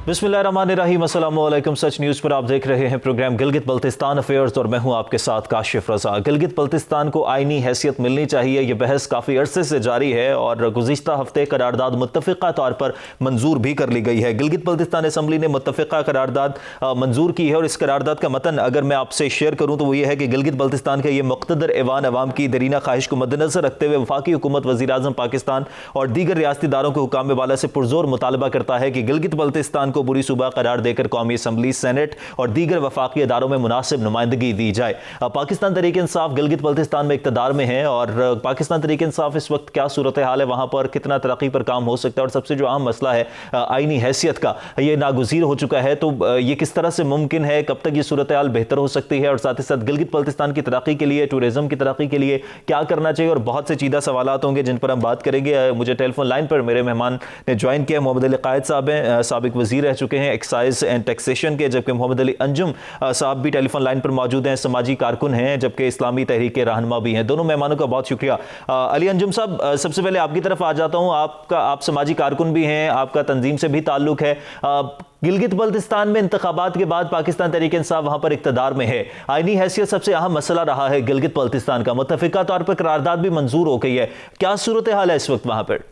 बिस्मिल्लाहिर्रहमानिर्रहीम, अस्सलामु अलैकुम। सच न्यूज़ पर आप देख रहे हैं प्रोग्राम गिलगित बल्तिस्तान अफेयर्स और मैं हूं आपके साथ काशिफ रजा। गिलगित बल्तिस्तान को आईनी हैसियत मिलनी चाहिए, यह बहस काफ़ी अरसे से जारी है और गुज़िश्ता हफ्ते करारदाद मुत्तफ़िक़ा तौर पर मंजूर भी कर ली गई है। गिलगित बल्तिस्तान असम्बली ने मुत्तफ़िक़ा करारदाद मंजूर की है और इस करारदाद का मतन अगर मैं आपसे शेयर करूँ तो वो ये है कि गिलगित बल्तिस्तान के ये मुक़्तदर ऐवान अवाम की दरीना ख्वाहिश को मद्देनज़र रखते हुए वफाकी हुकूमत, वज़ीर आज़म पाकिस्तान और दीगर रियासती इदारों के हुकाम वाला से पुरजोर मुतालबा करता है कि गिलगित बल्तिस्तान को बुरी सूबा करार देकर कौमी असम्बली, सेनेट और दीगर वफाकी इदारों में मुनासिब नुमाइंदगी दी जाए। पाकिस्तान तहरीक इंसाफ गिलगित बल्तिस्तान में इक़्तिदार में है और पाकिस्तान तहरीक इंसाफ इस वक्त क्या सूरत हाल है, वहाँ पर कितना तरक्की पर काम हो सकता है और सबसे जो अहम मसला है आईनी हैसियत का, ये नागुज़ीर हो चुका है। तो ये किस तरह से मुमकिन है, कब तक ये सूरत हाल बेहतर हो सकती है और साथ ही साथ गिलगित बल्तिस्तान की तरक्की के लिए, टूरिज़म की तरक्की के लिए क्या करना चाहिए और बहुत से चीदा सवालात होंगे जिन पर हम बात करेंगे। मुझे टेलीफोन लाइन पर मेरे मेहमान ने ज्वाइन किया। मोहम्मद अली कायद साहब हैं, साबिक वज़ीर रह चुके हैं एक्साइज एंड टैक्सेशन के, जबकि मोहम्मद अली अंजुम साहब भी टेलीफोन लाइन पर मौजूद हैं, समाजी कारकुन हैं, जबकि इस्लामी तहरीक के रहनुमा भी हैं। दोनों मेहमानों का बहुत शुक्रिया। अली अंजुम साहब, सबसे पहले आपकी तरफ आ जाता हूँ। आप समाजी कारकुन भी हैं, आपका तंजीम से भी ताल्लुक है। गिलगित बल्तिस्तान में इंतखाबात के बाद पाकिस्तान तहरीक इंसाफ वहां पर इक़्तिदार में है, आईनी हैसियत सबसे अहम मसला रहा है गिलगित बल्तिस्तान का। मुत्तफ़िक़ा तौर पर करारदाद भी मंजूर हो गई है, क्या सूरत हाल है इस वक्त वहां पर?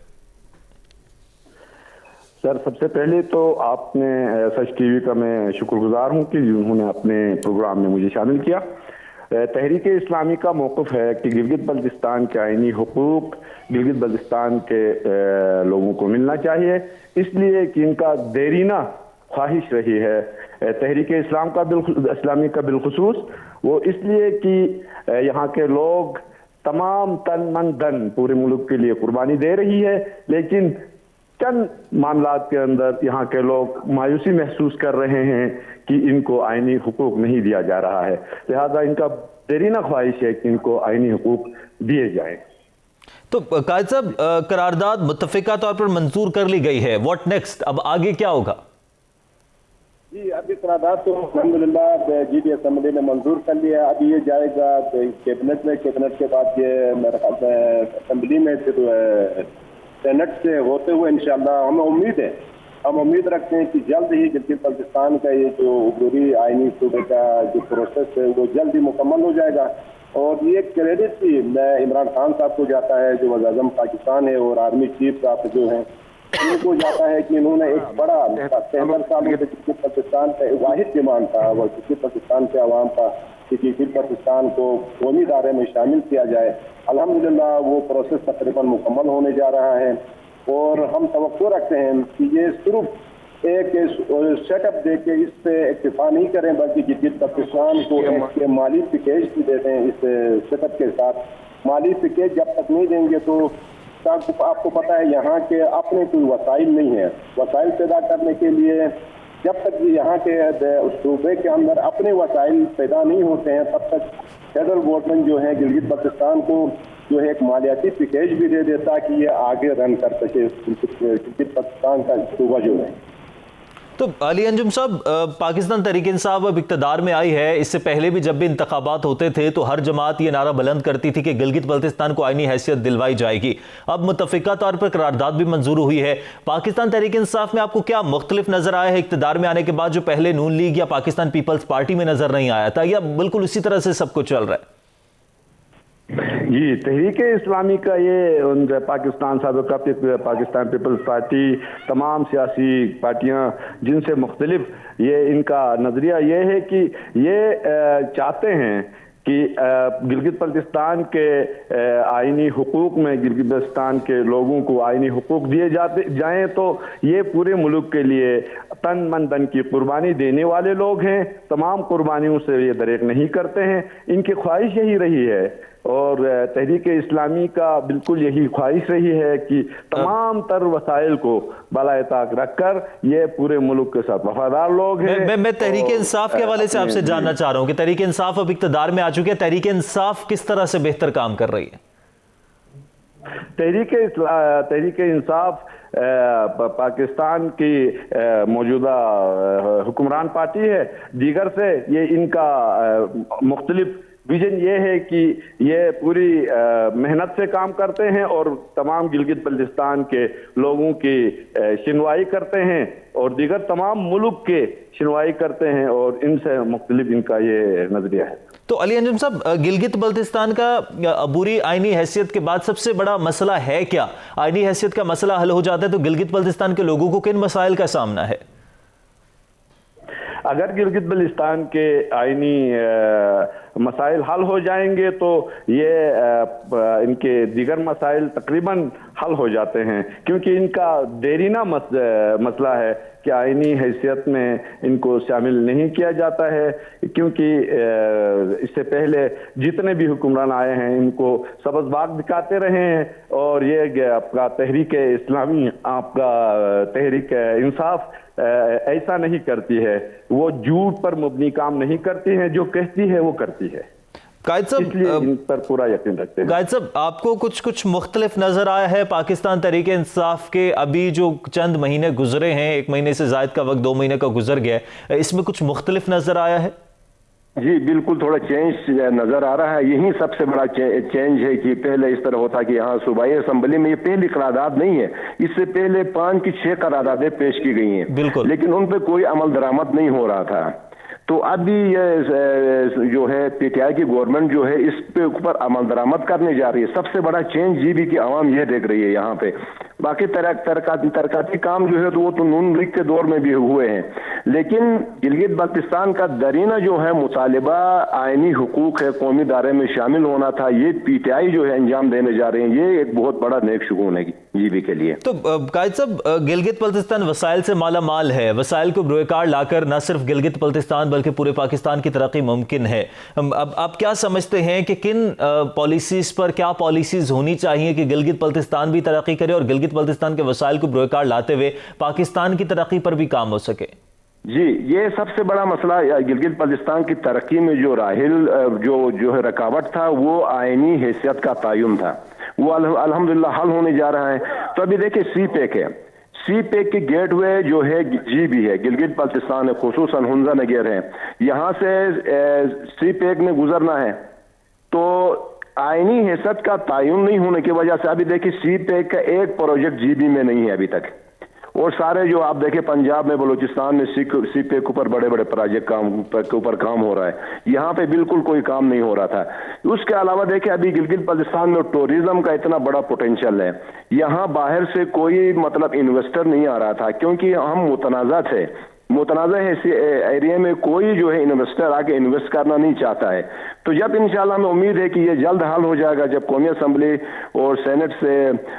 सर, सबसे पहले तो आपने सच टीवी का मैं शुक्रगुजार हूं कि उन्होंने अपने प्रोग्राम में मुझे शामिल किया। तहरीक इस्लामी का मौक़िफ़ है कि गिलगित बल्तिस्तान के आईनी हुकूक गिलगित बल्तिस्तान के लोगों को मिलना चाहिए, इसलिए कि इनका देरीना ख्वाहिश रही है तहरीक इस्लामी का बिलखुसूस। वो इसलिए कि यहाँ के लोग तमाम तन मन धन पूरे मुल्क के लिए कुर्बानी दे रही है, लेकिन चंद मामलात के अंदर यहाँ के लोग मायूसी महसूस कर रहे हैं कि इनको आईनी हुकूक नहीं दिया जा रहा है। लिहाजा इनका देरीना ख्वाहिश है कि इनको आईनी हुकूक दिए जाएं। तो कायद साहब, करारदाद मुत्तफ़िक़ा तौर पर मंजूर कर ली गई है, व्हाट नेक्स्ट, अब आगे क्या होगा? जी, अभी करारदाद तो अल्हम्दुलिल्लाह जीडी असम्बली ने मंजूर कर लिया। अभी ये जाएगा कैबिनेट में, कैबिनेट के बाद ये मेरे ख्याल में असम्बली में, फिर सेनेट से होते हुए इंशाअल्लाह हम उम्मीद रखते हैं कि जल्द ही गिलगित बल्तिस्तान का ये जो अबूरी आईनी सूबे का जो प्रोसेस है वो जल्द ही मुकम्मल हो जाएगा। और ये क्रेडिट भी इमरान खान साहब को जाता है, जो वज़ीर आज़म पाकिस्तान है, और आर्मी चीफ साहब जो हैं उनको जाता है कि इन्होंने एक बड़ा 73 सालों से गिलगित बल्तिस्तान का वाहिद डिमांड था और गिलगित बल्तिस्तान के अवाम का कि गिलगित बल्तिस्तान को कौमी दायरे में शामिल किया जाए। अल्हम्दुलिल्लाह वो प्रोसेस तकरीबन मुकम्मल होने जा रहा है और हम तवक्को रखते हैं कि ये सिर्फ एक सेटअप दे के इस पे इक्तिफा नहीं करें, बल्कि गिलगित बल्तिस्तान को एक माली पैकेज भी दे दें। इस सेटअप के साथ माली पैकेज जब तक नहीं देंगे तो आपको पता है यहाँ के अपने कोई वसाइल नहीं है। वसाइल पैदा करने के लिए जब तक यहाँ के सूबे के अंदर अपने वसाइल पैदा नहीं होते हैं, तब तक फेडरल गवर्नमेंट जो है गिलगित बल्तिस्तान को जो है एक मालियाती पैकेज भी दे देता कि ये आगे रन कर सके गिलगित बल्तिस्तान का सूबा जो है। तो अली अंजुम साहब, पाकिस्तान तहरीक इंसाफ अब इक़्तिदार में आई है, इससे पहले भी जब भी इंतखाबात होते थे तो हर जमात ये नारा बुलंद करती थी कि गिलगित बल्तिस्तान को आईनी हैसियत दिलवाई जाएगी। अब मुत्तफ़िक़ा तौर पर करारदाद भी मंजूर हुई है। पाकिस्तान तहरीक इंसाफ में आपको क्या मुख्तलिफ नजर आया है इक़्तिदार में आने के बाद, जो पहले नून लीग या पाकिस्तान पीपल्स पार्टी में नजर नहीं आया था, या बिल्कुल उसी तरह से सब कुछ चल रहा है? जी, तहरीक इस्लामी का ये पाकिस्तान साबिक़ा पाकिस्तान पीपल्स पार्टी, तमाम सियासी पार्टियां जिनसे मुख्तलिफ ये इनका नज़रिया ये है कि ये चाहते हैं कि गिलगित बल्तिस्तान के आईनी हुकूक में गिलगित बल्तिस्तान के लोगों को आईनी हुकूक दिए जाएं तो ये पूरे मुल्क के लिए तन मन धन की कुर्बानी देने वाले लोग हैं। तमाम कुर्बानियों से ये दरेक नहीं करते हैं, इनकी ख्वाहिश यही रही है और तहरीक इस्लामी का बिल्कुल यही ख्वाहिश रही है कि तमाम तर वसाइल को बलाए ताक रखकर ये पूरे मुल्क के साथ वफादार लोग हैं। मैं तहरीक इंसाफ के हवाले से आपसे जानना चाह रहा हूँ कि तहरीक इंसाफ अब इक़्तिदार में आ चुकी है, तहरीक इंसाफ किस तरह से बेहतर काम कर रही है? तहरीक इंसाफ पाकिस्तान की मौजूदा हुक्मरान पार्टी है, दीगर से ये इनका मुख्तलिफ विजन ये है कि ये पूरी मेहनत से काम करते हैं और तमाम गिलगित बल्तिस्तान के लोगों की सुनवाई करते हैं और दीगर तमाम मुल्क के सुनवाई करते हैं और इनसे मुख्तलिफ इनका ये नजरिया है। तो अली अंजुम साहब, गिलगित बल्तिस्तान का अबूरी आईनी हैसियत के बाद सबसे बड़ा मसला है क्या? आईनी हैसियत का मसला हल हो जाता है तो गिलगित बल्तिस्तान के लोगों को किन मसाइल का सामना है? अगर गिलगित बल्तिस्तान के आईनी मसाइल हल हो जाएंगे तो ये इनके दीगर मसाइल तकरीबन हल हो जाते हैं, क्योंकि इनका देरीना मसला है कि आईनी हैसियत में इनको शामिल नहीं किया जाता है, क्योंकि इससे पहले जितने भी हुक्मरान आए हैं इनको सबज बाग दिखाते रहे हैं और ये आपका तहरीक इस्लामी, आपका तहरीक इंसाफ ऐसा नहीं करती है, वो झूठ पर मुबनी काम नहीं करती है, जो कहती है वो करती है। कायद साहब, इसलिए इन पर पूरा यकीन रखते हैं। कायद साहब, आपको कुछ मुख्तलिफ नजर आया है पाकिस्तान तहरीक इंसाफ के अभी जो चंद महीने गुजरे हैं, 1 महीने से जायद का वक्त 2 महीने का गुजर गया है, इसमें कुछ मुख्तलिफ नजर आया है? जी बिल्कुल, थोड़ा चेंज नजर आ रहा है। यही सबसे बड़ा चेंज है कि पहले इस तरह होता कि यहाँ सूबाई असम्बली में ये पहली करारदाद नहीं है, इससे पहले 5 की 6 करारदादें पेश की गई हैं, लेकिन उन पर कोई अमल दरामद नहीं हो रहा था। तो अभी ये जो है पीटीआई की गवर्नमेंट जो है इस पे ऊपर अमल दरामद करने जा रही है। सबसे बड़ा चेंज जीबी की आवाम ये देख रही है यहाँ पे। बाकी तरक्काती काम जो है तो वो तो नून लीग के दौर में भी हुए हैं, लेकिन गिलगित बल्तिस्तान का दरीना जो है मुतालिबा आईनी हुकूक है, कौमी दायरे में शामिल होना था, ये पीटीआई जो है अंजाम देने जा रहे हैं। ये एक बहुत बड़ा नेक शुगून है जीबी के लिए। तो कायद साहब, गिलगित बल्तिस्तान वसाइल से माला माल है, वसाइल को बरोकार लाकर न सिर्फ गिलगित बल्तिस्तान बल्कि पूरे पाकिस्तान की तरक्की मुमकिन है। अब आप क्या समझते हैं कि किन पॉलिसीज पर क्या पॉलिसीज होनी चाहिए कि गिलगित बल्तिस्तान भी तरक्की करे और गिलगित बल्तिस्तान के वसाइल को बरोकार लाते हुए पाकिस्तान की तरक्की पर भी काम हो सके? जी, ये सबसे बड़ा मसला गिलगित बल्तिस्तान की तरक्की में जो राहिल जो है रुकावट था वो आईनी हैसियत का तयन था, वो अल्हम्दुलिल्लाह हल होने जा रहा है। तो अभी देखिए सीपेक है, सीपेक की गेटवे जो है जीबी है, गिलगित बल्तिस्तान है, खुसूसन हुंजा नगर है, यहाँ से सीपेक में गुजरना है तो आईनी हैसियत का तयन नहीं होने की वजह से अभी देखिए सीपेक का एक प्रोजेक्ट जीबी में नहीं है अभी तक। और सारे जो आप देखें पंजाब में, बलूचिस्तान में सीपेक के ऊपर बड़े बड़े प्रोजेक्ट के ऊपर काम हो रहा है, यहाँ पे बिल्कुल कोई काम नहीं हो रहा था। उसके अलावा देखें अभी गिलगित बल्तिस्तान में टूरिज्म का इतना बड़ा पोटेंशियल है, यहाँ बाहर से कोई मतलब इन्वेस्टर नहीं आ रहा था, क्योंकि हम मुतनाज़ा थे। मुतनाज़ा एरिया में कोई जो है इन्वेस्टर आके इन्वेस्ट करना नहीं चाहता है। तो जब इंशाल्लाह हमें उम्मीद है कि ये जल्द हल हो जाएगा, जब कौमी असम्बली और सेनेट से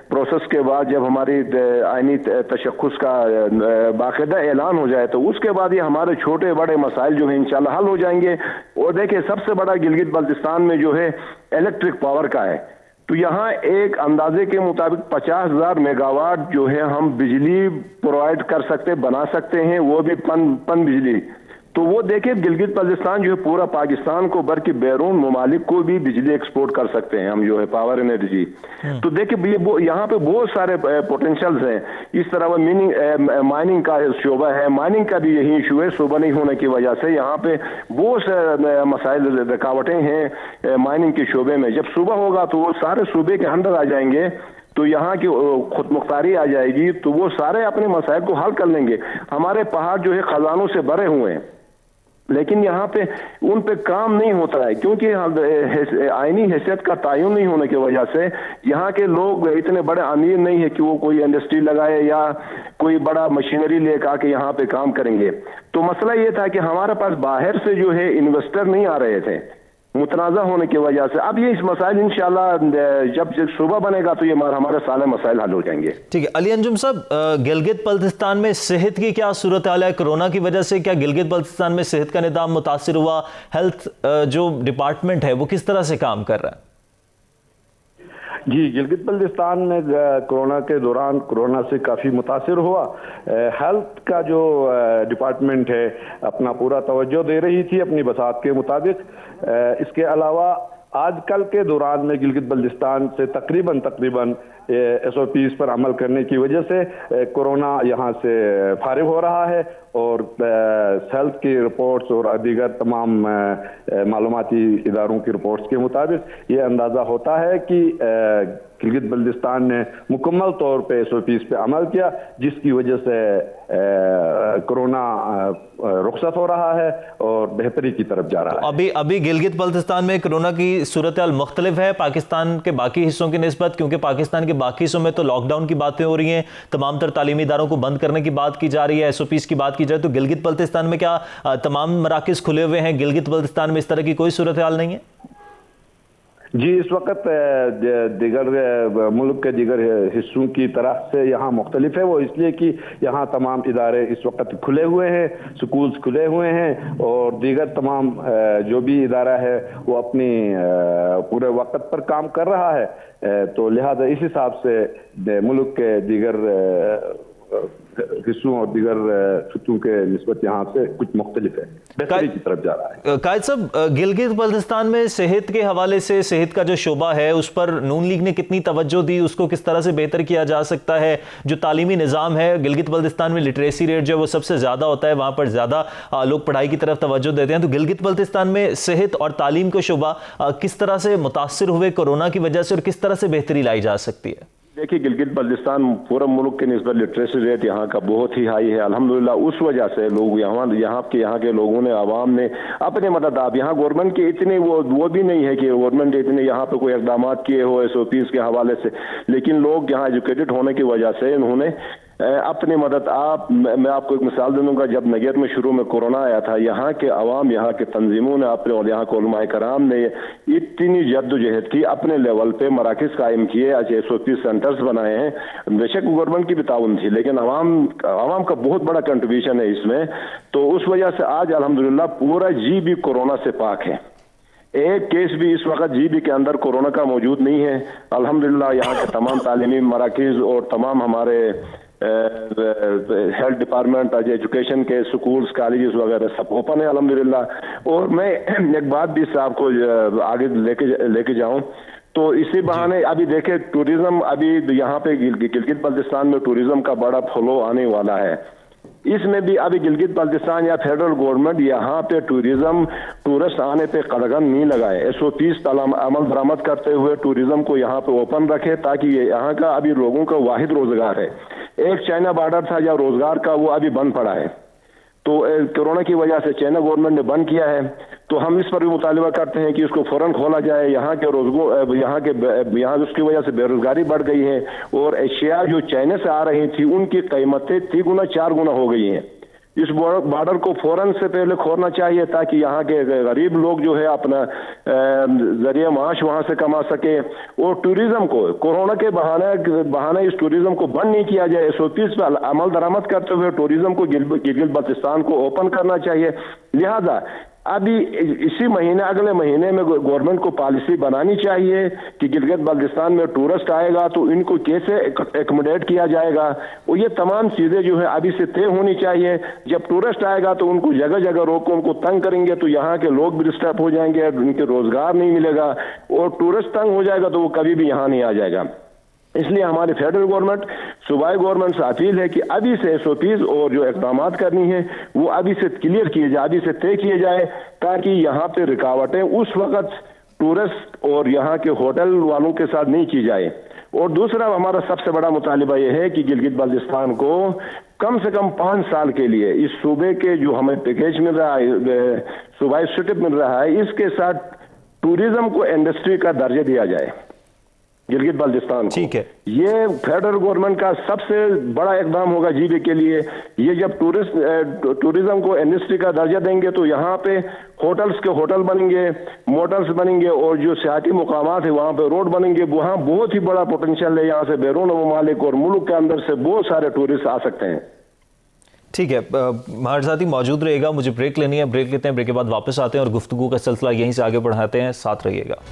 प्रोसेस के बाद जब हमारी आईनी तशख्खुस का बाकायदा ऐलान हो जाए तो उसके बाद ये हमारे छोटे बड़े मसाइल जो है इंशाल्लाह हल हो जाएंगे। और देखिए सबसे बड़ा गिलगित बल्तिस्तान में जो है इलेक्ट्रिक पावर का है, तो यहाँ एक अंदाजे के मुताबिक 50,000 मेगावाट जो है हम बिजली प्रोवाइड कर सकते, बना सकते हैं, वो भी पन बिजली। तो वो देखिए गिलगित बल्तिस्तान जो है पूरा पाकिस्तान को बल्कि बैरून ममालिक को भी बिजली एक्सपोर्ट कर सकते हैं हम, जो है पावर एनर्जी। तो देखिए यहाँ पे बहुत सारे पोटेंशियल्स हैं। इस तरह वो माइनिंग का शोबा है, माइनिंग का भी यही इशू है, सुबह नहीं होने की वजह से यहाँ पे बहुत से मसाइल रुकावटें हैं माइनिंग के शोबे में। जब सुबह होगा तो वो सारे सूबे के अंदर आ जाएंगे, तो यहाँ की खुद मुख्तारी आ जाएगी, तो वो सारे अपने मसाइल को हल कर लेंगे। हमारे पहाड़ जो है खजानों से भरे हुए हैं, लेकिन यहाँ पे उन पे काम नहीं होता है, क्योंकि आईनी हैसियत का तयन नहीं होने की वजह से यहाँ के लोग इतने बड़े अमीर नहीं है कि वो कोई इंडस्ट्री लगाए या कोई बड़ा मशीनरी लेकर आके यहाँ पे काम करेंगे। तो मसला ये था कि हमारे पास बाहर से जो है इन्वेस्टर नहीं आ रहे थे मुतनाज़ा होने की वजह से। अब ये इस मसाइल इंशाल्लाह जब सुबह बनेगा तो ये हमारे सारे मसाइल हल हो जाएंगे। ठीक है अली अंजुम साहब, गिलगित बल्तिस्तान में सेहत की क्या सूरत हाल है? कोरोना की वजह से क्या गिलगित बल्तिस्तान में सेहत का निज़ाम मुतासिर हुआ? हेल्थ जो डिपार्टमेंट है वो किस तरह से काम कर रहा है? जी, गिलगित बल्तिस्तान में कोरोना के दौरान कोरोना से काफ़ी मुतासिर हुआ। हेल्थ का जो डिपार्टमेंट है अपना पूरा तवज्जो दे रही थी अपनी बसात के मुताबिक। इसके अलावा आजकल के दौरान में गिलगित बल्तिस्तान से तकरीबन SOPs पर अमल करने की वजह से कोरोना यहाँ से फारिग हो रहा है और हेल्थ की रिपोर्ट्स और दीगर तमाम मालूमाती इदारों की रिपोर्ट्स के मुताबिक ये अंदाज़ा होता है कि गिलगित बल्तिस्तान ने मुकम्मल तौर पे SOPs पे अमल किया, जिसकी वजह से कोरोना रुखसत हो रहा है और बेहतरी की तरफ जा रहा है। अभी गिलगित बल्तिस्तान में कोरोना की सूरत-ए-हाल मुख्तलिफ है पाकिस्तान के बाकी हिस्सों की निस्बत, क्योंकि पाकिस्तान के बाकी हिस्सों में तो लॉकडाउन की बातें हो रही हैं, तमाम तर तालीमी इदारों को बंद करने की बात की जा रही है, SOPs की बात की जाए, तो गिलगित बल्तिस्तान में क्या तमाम मराकिज़ खुले हुए हैं? गिलगित बल्तिस्तान में इस तरह की कोई सूरत-ए-हाल नहीं है? जी, इस वक्त दिगर मुल्क के दिगर हिस्सों की तरह से यहाँ मुख्तलिफ है। वो इसलिए कि यहाँ तमाम इदारे इस वक्त खुले हुए हैं, स्कूल्स खुले हुए हैं और दीगर तमाम जो भी इदारा है वो अपनी पूरे वक्त पर काम कर रहा है, तो लिहाजा इस हिसाब से मुल्क के दिगर हिस्सों और दीगर खित्तों के निस्बत यहाँ से कुछ मुख्तलिफ है, बेहतरी की तरफ जा रहा है। कायद साहब, गिलगित बल्तिस्तान में सेहत के हवाले से, सेहत का जो शोबा है उस पर नून लीग ने कितनी तवज्जो दी, उसको किस तरह से बेहतर किया जा सकता है? जो तालीमी निज़ाम है गिलगित बल्तिस्तान में, लिटरेसी रेट जो है वो सबसे ज़्यादा होता है, वहाँ पर ज़्यादा लोग पढ़ाई की तरफ तवज्जो देते हैं, तो गिलगित बल्तिस्तान में सेहत और तालीम का शोबा किस तरह से मुतासर हुए कोरोना की वजह से और किस तरह से बेहतरी लाई जा सकती है? देखिए, गिलगित बल्तिस्तान पूरा मुल्क के निस्बत लिटरेसी रेट यहाँ का बहुत ही हाई है अल्हम्दुलिल्लाह। उस वजह से लोग यहाँ के लोगों ने, आवाम ने अपने मदद, आप यहाँ गवर्नमेंट के इतने वो भी नहीं है कि गवर्नमेंट ने इतने यहाँ पे कोई इकदाम किए हो SOPs के हवाले से, लेकिन लोग यहाँ एजुकेटेड होने की वजह से इन्होंने अपनी मदद, मैं आपको एक मिसाल दे दूंगा। जब नगर में शुरू में कोरोना आया था, यहाँ के अवाम, यहाँ के तंजीमों ने अपने और यहाँ के उलमाए कराम ने इतनी जद्दोजहद की, अपने लेवल पे मराकिज कायम किए, SOP सेंटर्स बनाए हैं। बेशक गवर्नमेंट की भी ताउन थी, लेकिन अवाम का बहुत बड़ा कंट्रीब्यूशन है इसमें। तो उस वजह से आज अल्हम्दुलिल्लाह पूरा GB कोरोना से पाक है। एक केस भी इस वक्त GB के अंदर कोरोना का मौजूद नहीं है अल्हम्दुलिल्लाह। यहाँ के तमाम तालीमी मराकिज और तमाम हमारे हेल्थ डिपार्टमेंट, एजुकेशन के स्कूल्स, कॉलेजेस वगैरह सब ओपन है अल्हम्दुलिल्लाह। और मैं एक बात भी आपको आगे लेके जाऊं तो इसी बहाने अभी देखे टूरिज्म, अभी यहाँ पे गिलगित बल्तिस्तान में टूरिज्म का बड़ा फ्लो आने वाला है। इसमें भी अभी गिलगित बल्तिस्तान या फेडरल गवर्नमेंट यहाँ पे टूरिस्ट आने पे कदगन नहीं लगाए, SOPs अमल दरामद करते हुए टूरिज्म को यहाँ पे ओपन रखे, ताकि यहाँ का अभी लोगों का वाहिद रोजगार है। एक चाइना बॉर्डर था जहाँ रोजगार का, वो अभी बंद पड़ा है। तो कोरोना की वजह से चाइना गवर्नमेंट ने बंद किया है, तो हम इस पर भी मुतालिबा करते हैं कि इसको फौरन खोला जाए। यहाँ उसकी वजह से बेरोजगारी बढ़ गई है और एशिया जो चाइना से आ रही थी उनकी कीमतें 3 गुना 4 गुना हो गई हैं। इस बॉर्डर को फौरन से पहले खोलना चाहिए ताकि यहाँ के गरीब लोग जो है अपना जरिया माश वहां से कमा सके। और टूरिज्म को कोरोना के बहाने इस टूरिज्म को बंद नहीं किया जाए, SOPs पर अमल दरामद करते हुए टूरिज्म को गिलगित बल्तिस्तान को ओपन करना चाहिए। लिहाजा अभी इसी महीने, अगले महीने में गवर्नमेंट को पॉलिसी बनानी चाहिए कि गिलगित बल्तिस्तान में टूरिस्ट आएगा तो इनको कैसे एकोमोडेट किया जाएगा। और ये तमाम चीजें जो है अभी से तय होनी चाहिए। जब टूरिस्ट आएगा तो उनको जगह जगह रोक, उनको तंग करेंगे तो यहाँ के लोग भी डिस्टर्ब हो जाएंगे, उनके रोजगार नहीं मिलेगा और टूरिस्ट तंग हो जाएगा तो वो कभी भी यहाँ नहीं आ जाएगा। इसलिए हमारी फेडरल गवर्नमेंट, सूबाई गवर्नमेंट से अपील है कि अभी से SOPs और जो इक़दामात करनी है वो अभी से क्लियर किए जाए, अभी से तय किए जाए, ताकि यहाँ पे रुकावटें उस वक्त टूरिस्ट और यहाँ के होटल वालों के साथ नहीं की जाए। और दूसरा हमारा सबसे बड़ा मुतालिबा यह है कि गिलगित बल्तिस्तान को कम से कम 5 साल के लिए इस सूबे के जो हमें पैकेज मिल रहा है, सूबाई स्टेटस मिल रहा है, इसके साथ टूरिज्म को इंडस्ट्री का दर्जा दिया जाए गिलगित बल्तिस्तान को। ठीक है, ये फेडरल गवर्नमेंट का सबसे बड़ा इकदाम होगा GB के लिए। ये जब टूरिज्म को इंडस्ट्री का दर्जा देंगे तो यहाँ पे होटल बनेंगे, मोटर्स बनेंगे और जो सियाती मुकामात है वहाँ पे रोड बनेंगे। वहाँ बहुत ही बड़ा पोटेंशियल है, यहाँ से बैरून ममालिक और मुल्क के अंदर से बहुत सारे टूरिस्ट आ सकते हैं। ठीक है, हमारे साथ ही मौजूद रहेगा। मुझे ब्रेक लेनी है, ब्रेक लेते हैं, ब्रेक के बाद वापस आते हैं और गुफ्तगू का सिलसिला यहीं से आगे बढ़ाते हैं। साथ रहिएगा।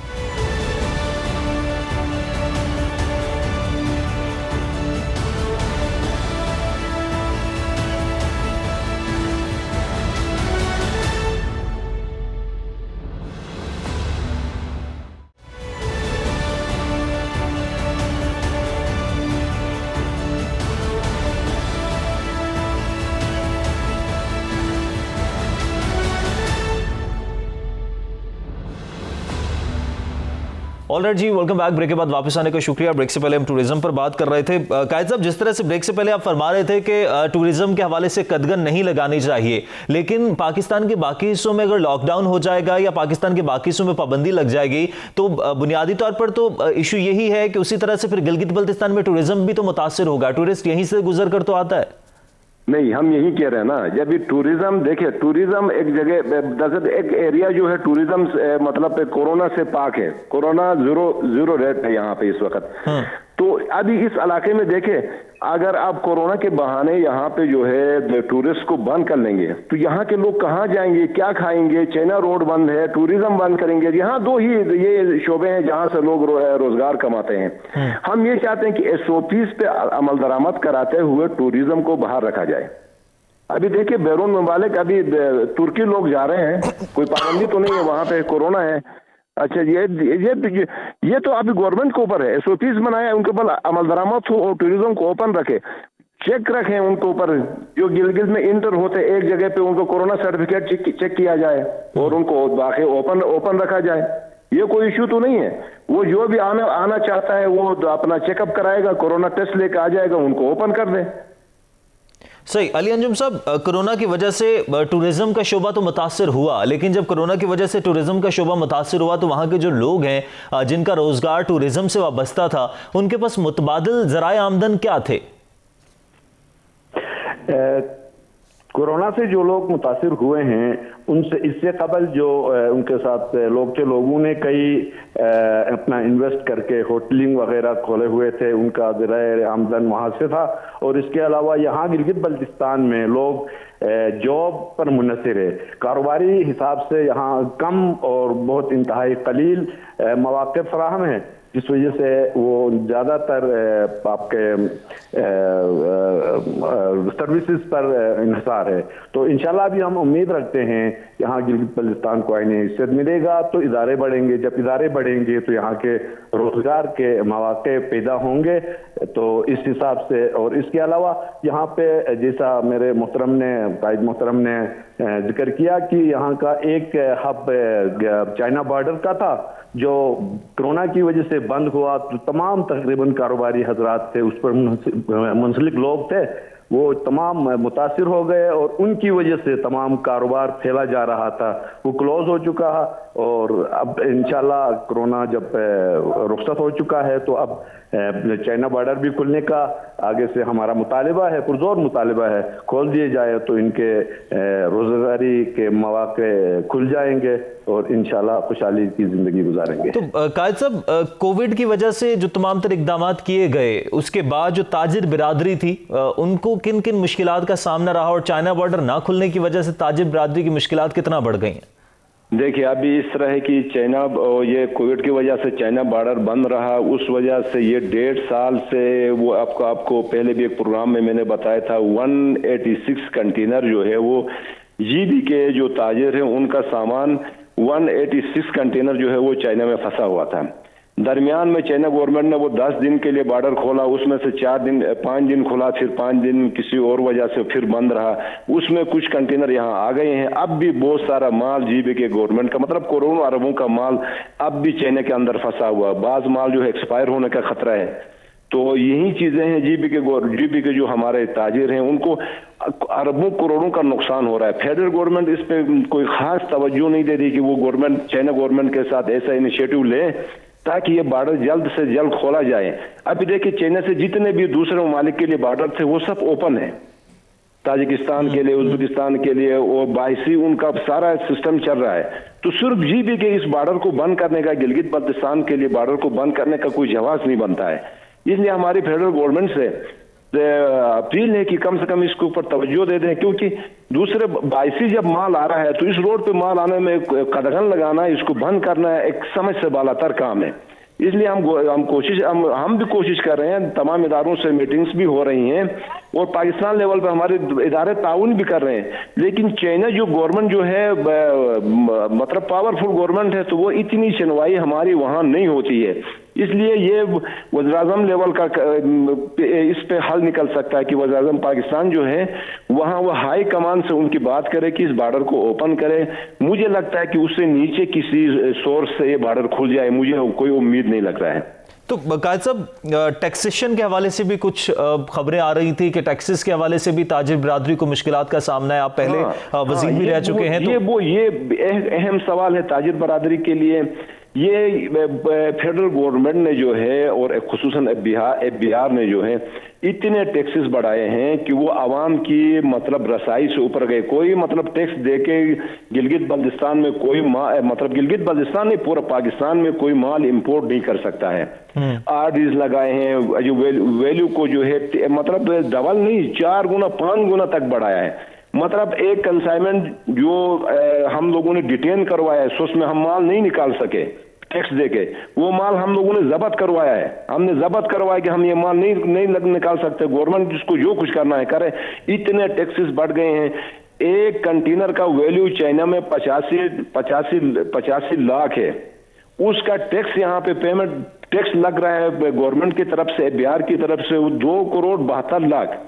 ऑलराइट जी, वेलकम बैक। ब्रेक के बाद वापस आने का शुक्रिया। ब्रेक से पहले हम टूरिज्म पर बात कर रहे थे। कायद साहब, जिस तरह से ब्रेक से पहले आप फरमा रहे थे कि टूरिज्म के हवाले से कदगन नहीं लगानी चाहिए, लेकिन पाकिस्तान के बाकी हिस्सों में अगर लॉकडाउन हो जाएगा या पाकिस्तान के बाकी हिस्सों में पाबंदी लग जाएगी तो बुनियादी तौर पर तो इशू यही है कि उसी तरह से फिर गिलगित बल्तिस्तान में टूरिज्म भी तो मुतासिर होगा। टूरिस्ट यहीं से गुजर कर तो आता है। नहीं, हम यही कह रहे हैं ना, जब ये टूरिज्म, देखिए टूरिज्म एक जगह एक एरिया जो है टूरिज्म मतलब कोरोना से पाक है, कोरोना जीरो रेट है यहाँ पे इस वक्त। तो अभी इस इलाके में देखे, अगर आप कोरोना के बहाने यहाँ पे जो है टूरिस्ट को बंद कर लेंगे तो यहाँ के लोग कहाँ जाएंगे, क्या खाएंगे? चाइना रोड बंद है, टूरिज्म बंद करेंगे। यहाँ दो ही ये शोबे हैं जहाँ से लोग रोजगार कमाते हैं। हम ये चाहते हैं कि SOPs पे अमल दरामद कराते हुए टूरिज्म को बाहर रखा जाए। अभी देखिए बैरून मुबालिक, अभी तुर्की लोग जा रहे हैं, कोई पाबंदी तो नहीं है, वहां पे कोरोना है। अच्छा, ये तो अभी गवर्नमेंट के ऊपर है। SOPs बनाए, उनके ऊपर अमल दरामद हो और टूरिज्म को ओपन रखे, चेक रखें उनके ऊपर। जो गिलगित में इंटर होते एक जगह पे उनको कोरोना सर्टिफिकेट चेक किया जाए और उनको बाकी ओपन रखा जाए। ये कोई इश्यू तो नहीं है। वो जो भी आना चाहता है वो अपना चेकअप कराएगा, कोरोना टेस्ट लेकर आ जाएगा, उनको ओपन कर दे। सही। अली अंजुम साहब, कोरोना की वजह से टूरिज्म का शोबा तो मुतासिर हुआ, लेकिन जब कोरोना की वजह से टूरिज्म का शोबा मुतासिर हुआ तो वहाँ के जो लोग हैं जिनका रोजगार टूरिज्म से वाबस्ता था, उनके पास मुतबादिल ज़राए आमदन क्या थे? कोरोना से जो लोग मुतासिर हुए हैं उनसे इससे कबल जो उनके साथ लोग थे, लोगों ने कई अपना इन्वेस्ट करके होटलिंग वगैरह खोले हुए थे, उनका ज़राए आमदन वहाँ से था। और इसके अलावा यहाँ गिलगित बल्तिस्तान में लोग जॉब पर मुनसर है। कारोबारी हिसाब से यहाँ कम और बहुत इंतहाई कलील मौक़े फराहम हैं, जिस वजह से वो ज़्यादातर आपके सर्विसेज पर इन्हिसार है। तो इंशाल्लाह अभी हम उम्मीद रखते हैं यहाँ गिलगित बल्तिस्तान को आईनी हैसियत मिलेगा तो इदारे बढ़ेंगे। जब इदारे बढ़ेंगे तो यहाँ के रोजगार के मौके पैदा होंगे। तो इस हिसाब से, और इसके अलावा यहाँ पे जैसा मेरे मोहतरम ने, कायद मोहतरम ने जिक्र किया कि यहाँ का एक हब चाइना बॉर्डर का था जो कोरोना की वजह से बंद हुआ। तो तमाम तकरीबन कारोबारी हजरात थे, उस पर मुंसलिक लोग थे, वो तमाम मुतासिर हो गए और उनकी वजह से तमाम कारोबार फैला जा रहा था, वो क्लोज हो चुका है। और अब इंशाल्लाह कोरोना जब रुखसत हो चुका है तो अब चाइना बॉर्डर भी खुलने का आगे से हमारा मुतालिबा है, पुरजोर मुतालिबा है। खोल दिए जाए तो इनके रोजगारी के मौके खुल जाएंगे और इंशाल्लाह खुशहाली की जिंदगी गुजारेंगे। तो कायद साहब, कोविड की वजह से जो तमाम तर इकदाम किए गए, उसके बाद जो ताजिर बिरादरी थी उनको किन किन मुश्किलात का सामना रहा, और चाइना बॉर्डर ना खुलने की वजह से ताजिर बिरादरी की मुश्किलात कितना बढ़ गई हैं? देखिए, अभी इस तरह है कि चाइना, ये कोविड की वजह से चाइना बॉर्डर बंद रहा, उस वजह से ये 1.5 साल से वो आपको पहले भी एक प्रोग्राम में मैंने बताया था, 186 कंटेनर जो है वो GB के जो ताजिर हैं उनका सामान 186 कंटेनर जो है वो चाइना में फंसा हुआ था। दरमियान में चाइना गवर्नमेंट ने वो 10 दिन के लिए बॉर्डर खोला, उसमें से 5 दिन खुला, फिर 5 दिन किसी और वजह से फिर बंद रहा। उसमें कुछ कंटेनर यहाँ आ गए हैं। अब भी बहुत सारा माल GB के गवर्नमेंट का, मतलब करोड़ों अरबों का माल अब भी चाइना के अंदर फंसा हुआ। बाज माल जो है एक्सपायर होने का खतरा है। तो यही चीजें हैं, GB के जो हमारे ताजिर हैं उनको अरबों करोड़ों का नुकसान हो रहा है। फेडरल गवर्नमेंट इस पे कोई खास तवज्जो नहीं दे रही कि वो गवर्नमेंट चाइना गवर्नमेंट के साथ ऐसा इनिशिएटिव ले ताकि ये बॉर्डर जल्द से जल्द खोला जाए। अभी देखिए, चाइना से जितने भी दूसरे ममालिक के लिए बॉर्डर थे वो सब ओपन है, ताजिकिस्तान के लिए, उज्बेकिस्तान के लिए, और 22 उनका सारा सिस्टम चल रहा है। तो सिर्फ GB के इस बॉर्डर को बंद करने का, गिलगित बल्तिस्तान के लिए बॉर्डर को बंद करने का कोई जवाब नहीं बनता है। इसलिए हमारी फेडरल गवर्नमेंट से अपील है कि कम से कम इसके ऊपर तवज्जो दे दें, क्योंकि दूसरे 22 जब माल आ रहा है तो इस रोड पे माल आने में कदगन लगाना, इसको बंद करना एक समझ से बालातर काम है। इसलिए हम भी कोशिश कर रहे हैं, तमाम इदारों से मीटिंग्स भी हो रही हैं और पाकिस्तान लेवल पर हमारे इदारे ताउन भी कर रहे हैं, लेकिन चाइना जो गवर्नमेंट जो है मतलब पावरफुल गवर्नमेंट है, तो वो इतनी सुनवाई हमारी वहां नहीं होती है। इसलिए ये वज़ीर-ए-आज़म लेवल का इस पे हल निकल सकता है कि वज़ीर-ए-आज़म पाकिस्तान जो है वहां वो हाई कमान से उनकी बात करे कि इस बॉर्डर को ओपन करे। मुझे लगता है कि उससे नीचे किसी सोर्स से ये बॉर्डर खुल जाए, मुझे कोई उम्मीद नहीं लग रहा है। तो कायद साहब, टैक्सेशन के हवाले से भी कुछ खबरें आ रही थी कि टैक्सेस के हवाले से भी ताजिर बिरादरी को मुश्किलात का सामना है। आप पहले वजीर भी रह चुके हैं, तो ये अहम सवाल है ताजिर बिरादरी के लिए। ये फेडरल गवर्नमेंट ने जो है और खुसूसन बिहार ने जो है इतने टैक्सेस बढ़ाए हैं कि वो आवाम की मतलब रसाई से ऊपर गए। कोई मतलब टैक्स देके गिलगित बल्तिस्तान में कोई मतलब गिलगित बल्तिस्तान नहीं, पूरा पाकिस्तान में कोई माल इंपोर्ट नहीं कर सकता है। आरडीज लगाए हैं, जो वैल्यू को जो है मतलब डबल नहीं 4 गुना 5 गुना तक बढ़ाया है। मतलब एक कंसाइनमेंट जो हम लोगों ने डिटेन करवाया है, उसमें हम माल नहीं निकाल सके टैक्स देके, वो माल हम लोगों ने जब्त करवाया है। हमने जब्त करवाया कि हम ये माल नहीं निकाल सकते, गवर्नमेंट जिसको जो कुछ करना है करे। इतने टैक्सेस बढ़ गए हैं। एक कंटेनर का वैल्यू चाइना में 85 लाख है, उसका टैक्स यहाँ पे पेमेंट टैक्स लग रहा है गवर्नमेंट की तरफ से, बिहार की तरफ से 2,72,00,000।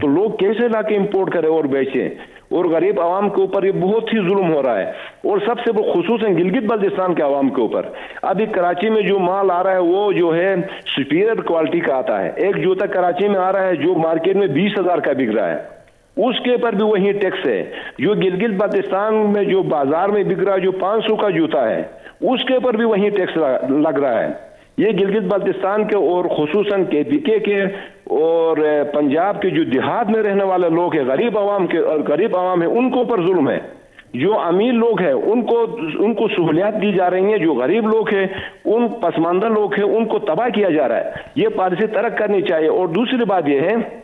तो लोग कैसे लाके इंपोर्ट करें और बेचें, और गरीब आवाम के ऊपर ये बहुत ही जुल्म हो रहा है, और सबसे खुसूसन गिलगित बल्तिस्तान के आवाम के ऊपर। अभी कराची में जो माल आ रहा है वो जो है सुपीरियर क्वालिटी का आता है। एक जूता कराची में आ रहा है जो मार्केट में 20,000 का बिक रहा है, उसके ऊपर भी वही टैक्स है। जो गिलगित बल्तिस्तान में जो बाजार में बिक रहा है जो 500 का जूता है, उसके ऊपर भी वही टैक्स लग रहा है। ये गिलगित बल्तिस्तान के और खुसूसन केपीके के और पंजाब के जो देहात में रहने वाले लोग हैं, गरीब आवाम है, उनको ऊपर जुल्म है। जो अमीर लोग हैं उनको सहूलियात दी जा रही हैं, जो गरीब लोग हैं, उन पसमानदा लोग हैं, उनको तबाह किया जा रहा है। ये पॉलिसी तरक करनी चाहिए। और दूसरी बात यह है,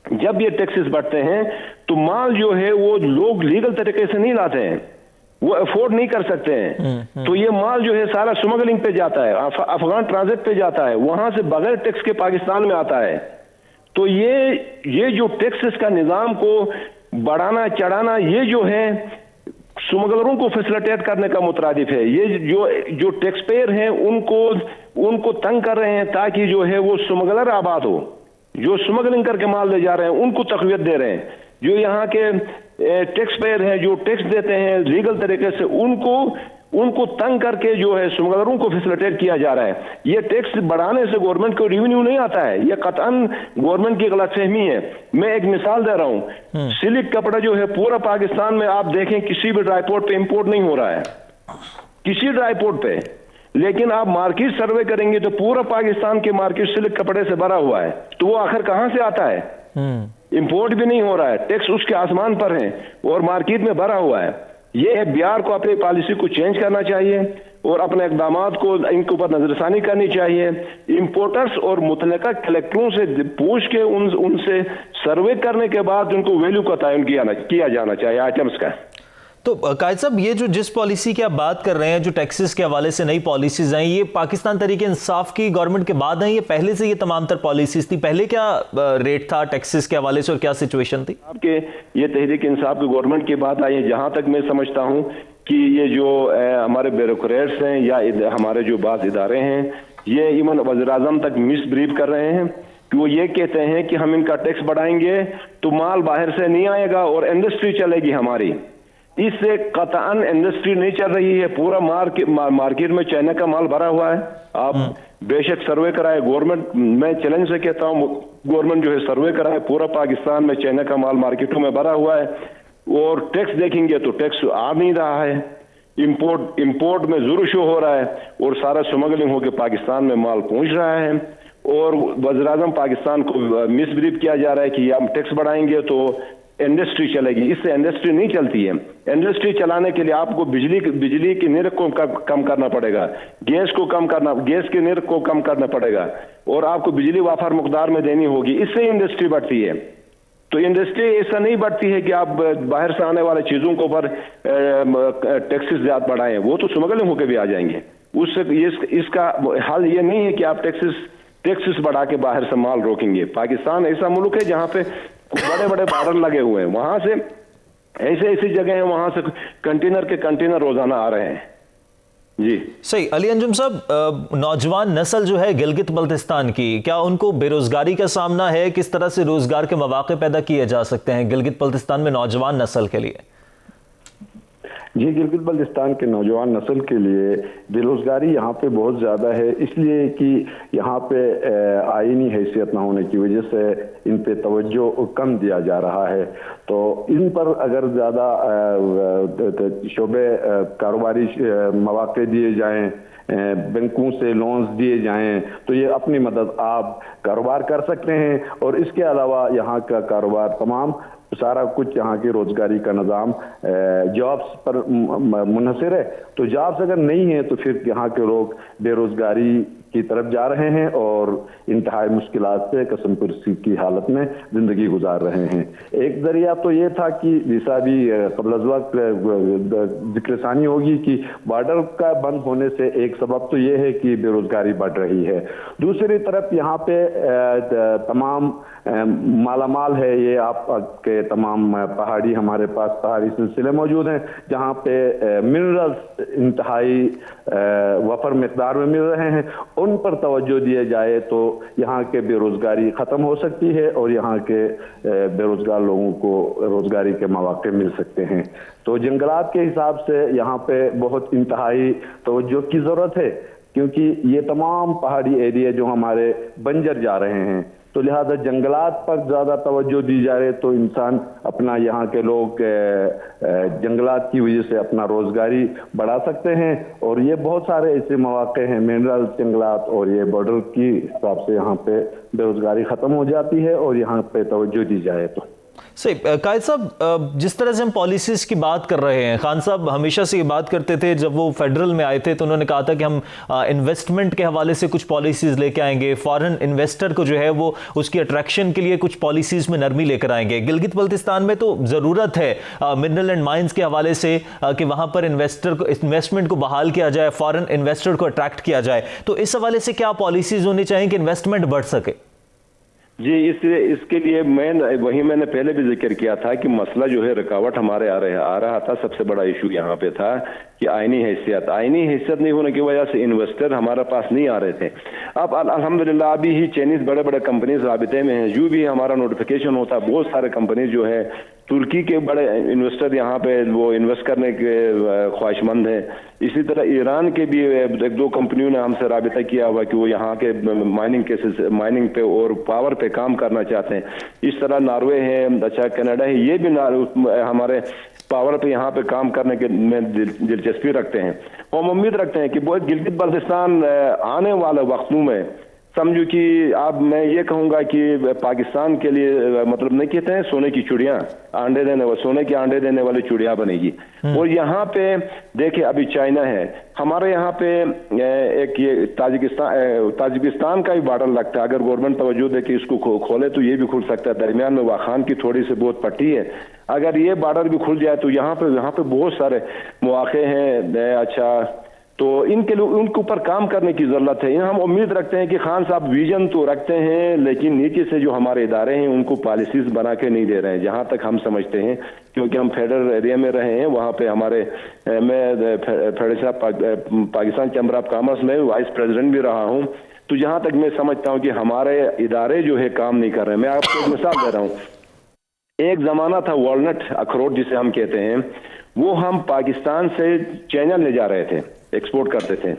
जब ये टैक्सेस बढ़ते हैं तो माल जो है वो लोग लीगल तरीके से नहीं लाते हैं, वो अफोर्ड नहीं कर सकते हैं। तो ये माल जो है सारा स्मगलिंग पे जाता है, अफगान ट्रांजिट पे जाता है, वहां से बगैर टैक्स के पाकिस्तान में आता है। तो ये जो टैक्सेस का निजाम को बढ़ाना चढ़ाना, ये जो है स्मगलरों को फैसिलिटेट करने का मुतरादिफ है। ये जो टैक्स पेयर हैं उनको तंग कर रहे हैं ताकि जो है वो स्मगलर आबाद हो। जो स्मगलिंग करके माल ले जा रहे हैं उनको तकवीत दे रहे हैं। जो यहाँ के टैक्स पेयर हैं जो टैक्स देते हैं लीगल तरीके से, उनको तंग करके जो है स्मगलरों को फैसिलिटेट किया जा रहा है। ये टैक्स बढ़ाने से गवर्नमेंट को रेवेन्यू नहीं आता है, ये कतन गवर्नमेंट की गलतफहमी है। मैं एक मिसाल दे रहा हूँ, सिल्क कपड़ा जो है पूरा पाकिस्तान में आप देखें किसी भी ड्राईपोर्ट पे इंपोर्ट नहीं हो रहा है, किसी ड्राईपोर्ट पे। लेकिन आप मार्केट सर्वे करेंगे तो पूरा पाकिस्तान के मार्केट सिल्क कपड़े से भरा हुआ है। तो वो आखिर कहां से आता है? इंपोर्ट भी नहीं हो रहा है, टैक्स उसके आसमान पर है और मार्केट में भरा हुआ है। ये बिहार को अपनी पॉलिसी को चेंज करना चाहिए और अपने इकदामात को इनके ऊपर नजरसानी करनी चाहिए। इंपोर्टर्स और मुतलका कलेक्टरों से पूछ के उनसे सर्वे करने के बाद उनको वैल्यू का तयन किया जाना चाहिए आइटम्स का। तो कायद साहब, ये जो जिस पॉलिसी की आप बात कर रहे हैं, जो टैक्सेस के हवाले से नई पॉलिसीज आई, ये पाकिस्तान तहरीक इंसाफ की गवर्नमेंट के बाद आई, ये पहले से ये तमाम तर पॉलिसीज थी? पहले क्या रेट था टैक्सेस के हवाले से और क्या सिचुएशन थी? आपके ये तहरीक इंसाफ की गवर्नमेंट की बात आई है। जहां तक मैं समझता हूं कि ये जो हमारे ब्यूरोक्रेट्स हैं या हमारे जो बात इदारे हैं, ये इवन वज़ीर-ए-आज़म तक मिसब्रीफ कर रहे हैं कि वो ये कहते हैं कि हम इनका टैक्स बढ़ाएंगे तो माल बाहर से नहीं आएगा और इंडस्ट्री चलेगी हमारी। इससे कतअन इंडस्ट्री नहीं चल रही है। पूरा मार्केट में चाइना का माल भरा हुआ है। आप बेशक सर्वे कराए, गवर्नमेंट, मैं चैलेंज से कहता हूं गवर्नमेंट जो है सर्वे कराए, पूरा पाकिस्तान में चाइना का माल मार्केटों में भरा हुआ है। और टैक्स देखेंगे तो टैक्स आ नहीं रहा है, इंपोर्ट में जरूर शो हो रहा है और सारा स्मगलिंग होकर पाकिस्तान में माल पहुंच रहा है। और वज़ीर-ए-आज़म पाकिस्तान को मिसब्रीफ किया जा रहा है कि हम टैक्स बढ़ाएंगे तो इंडस्ट्री चलेगी। इससे इंडस्ट्री नहीं चलती है। इंडस्ट्री चलाने के लिए आपको बिजली के निर्ख को कम करना पड़ेगा, गैस के निर्ख को कम करना पड़ेगा और आपको बिजली वाफर मकदार में देनी होगी। इससे इंडस्ट्री बढ़ती है। तो इंडस्ट्री ऐसा नहीं बढ़ती है कि आप बाहर से आने वाले चीजों के ऊपर टैक्सेस ज्यादा बढ़ाएं, वो तो स्मगलिंग होकर भी आ जाएंगे। उससे इसका हल ये नहीं है कि आप टैक्सेस बढ़ा के बाहर से माल रोकेंगे। पाकिस्तान ऐसा मुल्क है जहां पे बड़े बड़े बॉर्डर लगे हुए हैं, वहां से ऐसे ऐसी जगह है वहां से कंटेनर के कंटेनर रोजाना आ रहे हैं। जी सही। अली अंजुम साहब, नौजवान नस्ल जो है गिलगित बल्तिस्तान की, क्या उनको बेरोजगारी का सामना है? किस तरह से रोजगार के मौके पैदा किए जा सकते हैं गिलगित बल्तिस्तान में नौजवान नस्ल के लिए? जी, गिलगित बल्तिस्तान के नौजवान नस्ल के लिए बेरोजगारी यहाँ पे बहुत ज़्यादा है, इसलिए कि यहाँ पे आईनी हैसियत न होने की वजह से इन पे तवज्जो कम दिया जा रहा है। तो इन पर अगर ज़्यादा शोबे कारोबारी मौके दिए जाएं, बैंकों से लोन्स दिए जाएं, तो ये अपनी मदद आप कारोबार कर सकते हैं। और इसके अलावा यहाँ का कारोबार तमाम सारा कुछ यहाँ की रोजगारी का निज़ाम जॉब्स पर मुनहसर है। तो जॉब्स अगर नहीं है तो फिर यहाँ के लोग बेरोजगारी की तरफ जा रहे हैं और इंतहाई मुश्किलात से कसम पुरसी की हालत में जिंदगी गुजार रहे हैं। एक जरिया तो ये था कि जैसा भी कबल वक्त जिक्रसानी होगी कि बॉर्डर का बंद होने से एक सबब तो ये है कि बेरोजगारी बढ़ रही है। दूसरी तरफ यहाँ पे तमाम मालामाल है, ये आपके तमाम पहाड़ी, हमारे पास पहाड़ी सिलसिले मौजूद हैं जहाँ पे मिनरल्स इंतहाई वफर मिकदार में मिल रहे हैं। उन पर तवज्जो दिए जाए तो यहाँ के बेरोजगारी ख़त्म हो सकती है और यहाँ के बेरोजगार लोगों को रोजगारी के मौके मिल सकते हैं। तो जंगलात के हिसाब से यहाँ पे बहुत इंतहाई तवज्जो की ज़रूरत है, क्योंकि ये तमाम पहाड़ी एरिया जो हमारे बंजर जा रहे हैं, तो लिहाजा जंगलात पर ज़्यादा तवज्जो दी जा रही तो इंसान अपना, यहाँ के लोग जंगलात की वजह से अपना रोजगारी बढ़ा सकते हैं। और ये बहुत सारे ऐसे मौके हैं, मिनरल जंगलात और ये बॉर्डर की हिसाब से यहाँ पे बेरोजगारी ख़त्म हो जाती है और यहाँ पे तवज्जो दी जाए तो। सही। कायद साहब, जिस तरह से हम पॉलिसीज की बात कर रहे हैं, खान साहब हमेशा से ये बात करते थे, जब वो फेडरल में आए थे तो उन्होंने कहा था कि हम इन्वेस्टमेंट के हवाले से कुछ पॉलिसीज लेके आएंगे, फॉरेन इन्वेस्टर को जो है वो उसकी अट्रैक्शन के लिए कुछ पॉलिसीज में नरमी लेकर आएंगे। गिलगित बल्तिस्तान में तो ज़रूरत है मिनरल एंड माइंस के हवाले से कि वहाँ पर इन्वेस्टमेंट को बहाल किया जाए, फॉरेन इन्वेस्टर को अट्रैक्ट किया जाए। तो इस हवाले से क्या पॉलिसीज होनी चाहिए कि इन्वेस्टमेंट बढ़ सके? जी, इसके लिए मैंने पहले भी जिक्र किया था कि मसला जो है रुकावट हमारे आ रहा था। सबसे बड़ा इशू यहाँ पे था कि आईनी हैसियत नहीं होने की वजह से इन्वेस्टर हमारे पास नहीं आ रहे थे। अब अल्हम्दुलिल्लाह अभी ही चाइनीज बड़े बड़े कंपनीज राबिते में हैं, जो भी हमारा नोटिफिकेशन होता है, बहुत सारे कंपनीज जो है तुर्की के बड़े इन्वेस्टर यहाँ पे वो इन्वेस्ट करने के ख्वाहिशमंद हैं। इसी तरह ईरान के भी एक दो कंपनियों ने हमसे राबिता किया हुआ कि वो यहाँ के माइनिंग पे और पावर पे काम करना चाहते हैं। इस तरह नॉर्वे है, अच्छा कनाडा है, ये भी हमारे पावर पे यहाँ पे काम करने के में दिलचस्पी रखते हैं। हम उम्मीद रखते हैं कि बहुत गिलगित बल्तिस्तान आने वाले वक्तों में समझो कि अब मैं ये कहूंगा कि पाकिस्तान के लिए मतलब नहीं कहते हैं सोने की चिड़िया सोने के अंडे देने वाली चिड़िया बनेगी। और यहाँ पे देखिए अभी चाइना है, हमारे यहाँ पे एक ये ताजिकिस्तान का भी बॉर्डर लगता है। अगर गवर्नमेंट तवज्जो दे कि इसको खोले तो ये भी खुल सकता है। दरमियान में वाखान की थोड़ी सी बहुत पट्टी है, अगर ये बॉर्डर भी खुल जाए तो यहाँ पे बहुत सारे मौके हैं। अच्छा, तो उनके ऊपर काम करने की जरूरत है। हम उम्मीद रखते हैं कि खान साहब विजन तो रखते हैं, लेकिन नीचे से जो हमारे इदारे हैं उनको पॉलिसीज बना के नहीं दे रहे हैं, जहां तक हम समझते हैं, क्योंकि हम फेडरल एरिया में रहे हैं। वहां पे मैं पाकिस्तान चैम्बर ऑफ कॉमर्स में वाइस प्रेसिडेंट भी रहा हूं। तो जहां तक मैं समझता हूं कि हमारे इदारे जो है काम नहीं कर रहे हैं। मैं आपको एक मिसाल दे रहा हूँ। एक जमाना था वॉलनट अखरोट जिसे हम कहते हैं, वो हम पाकिस्तान से चाइना ले जा रहे थे, एक्सपोर्ट करते थे।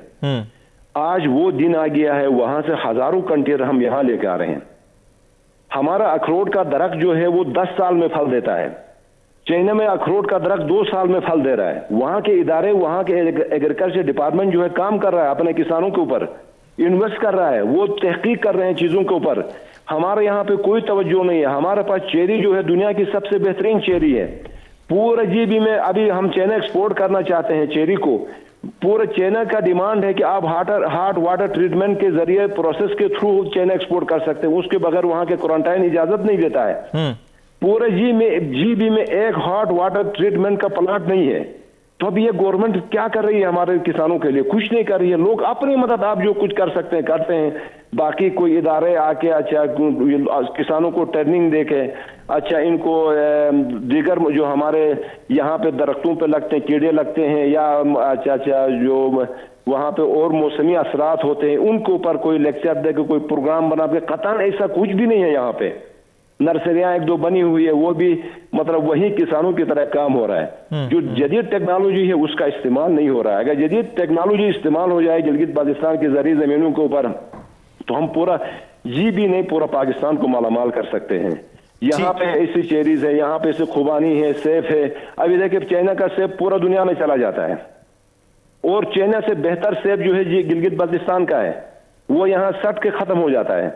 आज वो दिन आ गया है, वहां से हजारों कंटेनर हम यहां लेके आ रहे हैं। हमारा अखरोट का दरख्त जो है वो 10 साल में फल देता है। चाइना में अखरोट का दरख्त 2 साल में फल दे रहा है। वहां के इदारे, वहां के एग्रीकल्चर डिपार्टमेंट जो है काम कर रहा है, अपने किसानों के ऊपर इन्वेस्ट कर रहा है, वो तहकीक कर रहे हैं चीजों के ऊपर। हमारे यहाँ पे कोई तवज्जो नहीं है। हमारे पास चेरी जो है दुनिया की सबसे बेहतरीन चेरी है। पूरे जीबी में अभी हम चाइना एक्सपोर्ट करना चाहते हैं चेरी को। पूरे चाइना का डिमांड है कि आप हार्ट वाटर ट्रीटमेंट के जरिए प्रोसेस के थ्रू चाइना एक्सपोर्ट कर सकते हैं, उसके बगैर वहां के क्वारंटाइन इजाजत नहीं देता है। पूरे जीबी में एक हॉट वाटर ट्रीटमेंट का प्लांट नहीं है। तो अब ये गवर्नमेंट क्या कर रही है हमारे किसानों के लिए? कुछ नहीं कर रही है। लोग अपनी मदद आप जो कुछ कर सकते हैं करते हैं, बाकी कोई इदारे आके अच्छा किसानों को ट्रेनिंग देके अच्छा इनको दीगर जो हमारे यहाँ पे दरख्तों पे लगते हैं कीड़े लगते हैं या अच्छा जो वहाँ पे और मौसमी असरात होते हैं उनके ऊपर कोई लेक्चर दे के कोई प्रोग्राम बना के, कतन ऐसा कुछ भी नहीं है। यहाँ पे नर्सरियां एक दो बनी हुई है, वो भी मतलब वही किसानों की तरह काम हो रहा है। जो जदीद टेक्नोलॉजी है उसका इस्तेमाल नहीं हो रहा है। अगर जदीद टेक्नोलॉजी इस्तेमाल हो जाए गिलगित बाल्टिस्तान की ज़रीई ज़मीनों के ऊपर, तो हम पूरा जी भी नहीं पूरा पाकिस्तान को मालामाल कर सकते हैं। यहाँ पे ऐसी चेरीज है, यहाँ पे ऐसे खुबानी है, सेब है। अभी देखिए चाइना का सेब पूरा दुनिया में चला जाता है और चाइना से बेहतर सेब जो है जी गिलगित बाल्टिस्तान का है, वो यहाँ सट के खत्म हो जाता है।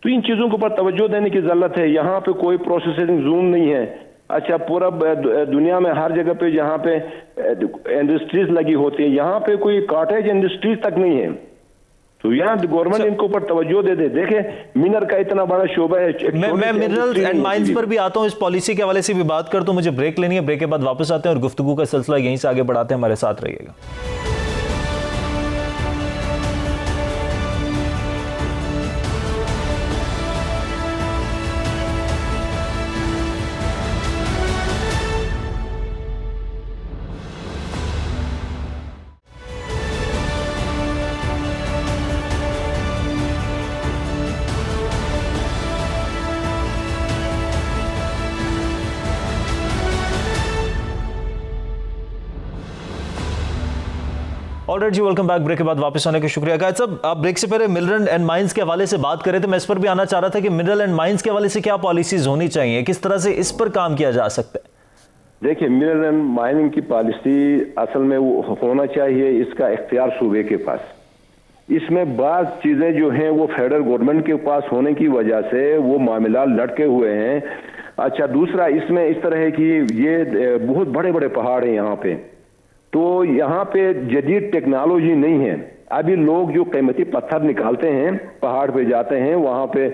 तो इन चीजों के ऊपर तवज्जो देने की जरूरत है। यहाँ पे कोई प्रोसेसिंग जोन नहीं है। अच्छा पूरा दुनिया में हर जगह पे जहाँ पे इंडस्ट्रीज लगी होती है, यहाँ पे कोई कॉटेज इंडस्ट्रीज तक नहीं है। तो यहाँ गवर्नमेंट इनको ऊपर तवज्जो दे दे। देखे मिनर का इतना बड़ा शोबा है। मैं मिनरल्स एंड माइंस पर भी आता हूँ, इस पॉलिसी के हवाले से भी बात करता हूँ। मुझे ब्रेक लेनी है, ब्रेक के बाद वापस आते हैं और गुफ्तगू का सिलसिला यहीं से आगे बढ़ाते हैं। हमारे साथ रहिएगा। ऑलराइट जी, वेलकम बैक। ब्रेक के बाद वापस आने का शुक्रिया। गाइस साहब, आप ब्रेक से पहले मिनरल एंड माइंस के हवाले से बात कर रहे थे। मैं इस पर भी आना चाह रहा था कि मिनरल एंड माइंस के हवाले से क्या पॉलिसीज होनी चाहिए, किस तरह से इस पर काम किया जा सकता है? देखिए मिनरल एंड माइनिंग की पॉलिसी असल में वो होना चाहिए, इसका इख्तियार सूबे के पास। इसमें बाज़ चीजें जो हैं वो फेडरल गवर्नमेंट के पास होने की वजह से वो मामला लटके हुए हैं। अच्छा दूसरा इसमें इस तरह है कि ये बहुत बड़े बड़े पहाड़ हैं यहाँ पे, तो यहाँ पे जदीद टेक्नोलॉजी नहीं है। अभी लोग जो कीमती पत्थर निकालते हैं पहाड़ पे जाते हैं, वहां पे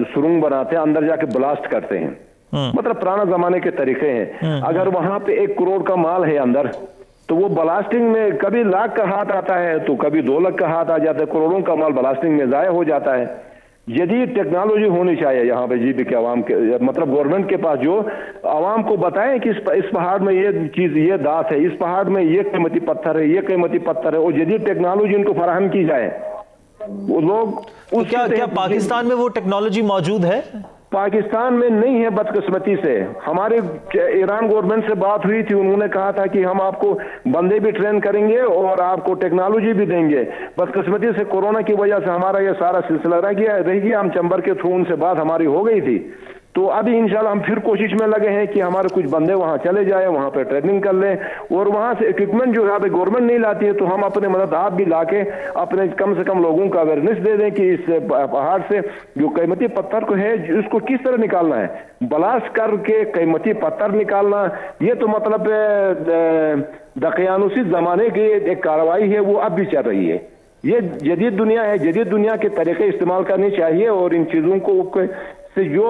सुरंग बनाते हैं, अंदर जाके ब्लास्ट करते हैं। मतलब पुराना जमाने के तरीके हैं। अगर वहां पे 1 करोड़ का माल है अंदर, तो वो ब्लास्टिंग में कभी लाख का हाथ आता है तो कभी 2 लाख का हाथ आ जाता है। करोड़ों का माल ब्लास्टिंग में जाया हो जाता है। जदीद टेक्नोलॉजी होनी चाहिए यहाँ पे जीबी के आवाम के, मतलब गवर्नमेंट के पास, जो आवाम को बताएं कि इस पहाड़ में ये चीज, ये दात है, इस पहाड़ में ये कीमती पत्थर है, ये कीमती पत्थर है, और जदीद टेक्नोलॉजी उनको फराहम की जाए। वो लोग तो क्या पाकिस्तान में वो टेक्नोलॉजी मौजूद है? पाकिस्तान में नहीं है बदकिस्मती से। हमारे ईरान गवर्नमेंट से बात हुई थी, उन्होंने कहा था कि हम आपको बंदे भी ट्रेन करेंगे और आपको टेक्नोलॉजी भी देंगे। बदकिस्मती से कोरोना की वजह से हमारा ये सारा सिलसिला रह गया। हम चैम्बर के थ्रू उनसे बात हमारी हो गई थी। तो अभी इंशाल्लाह हम फिर कोशिश में लगे हैं कि हमारे कुछ बंदे वहां चले जाए, वहां पे ट्रेनिंग कर लें, और वहां से इक्विपमेंट जो है गवर्नमेंट नहीं लाती है, तो हम अपने मदद आप भी लाके अपने कम से कम लोगों को अवेयरनेस दे दें कि इस पहाड़ से जो कीमती पत्थर को है उसको किस तरह निकालना है। ब्लास्ट करके कीमती पत्थर निकालना, ये तो मतलब दकियानुसी जमाने की एक कार्रवाई है, वो अब भी चल रही है। ये जदीद दुनिया है, जदीद दुनिया के तरीके इस्तेमाल करने चाहिए, और इन चीजों को से जो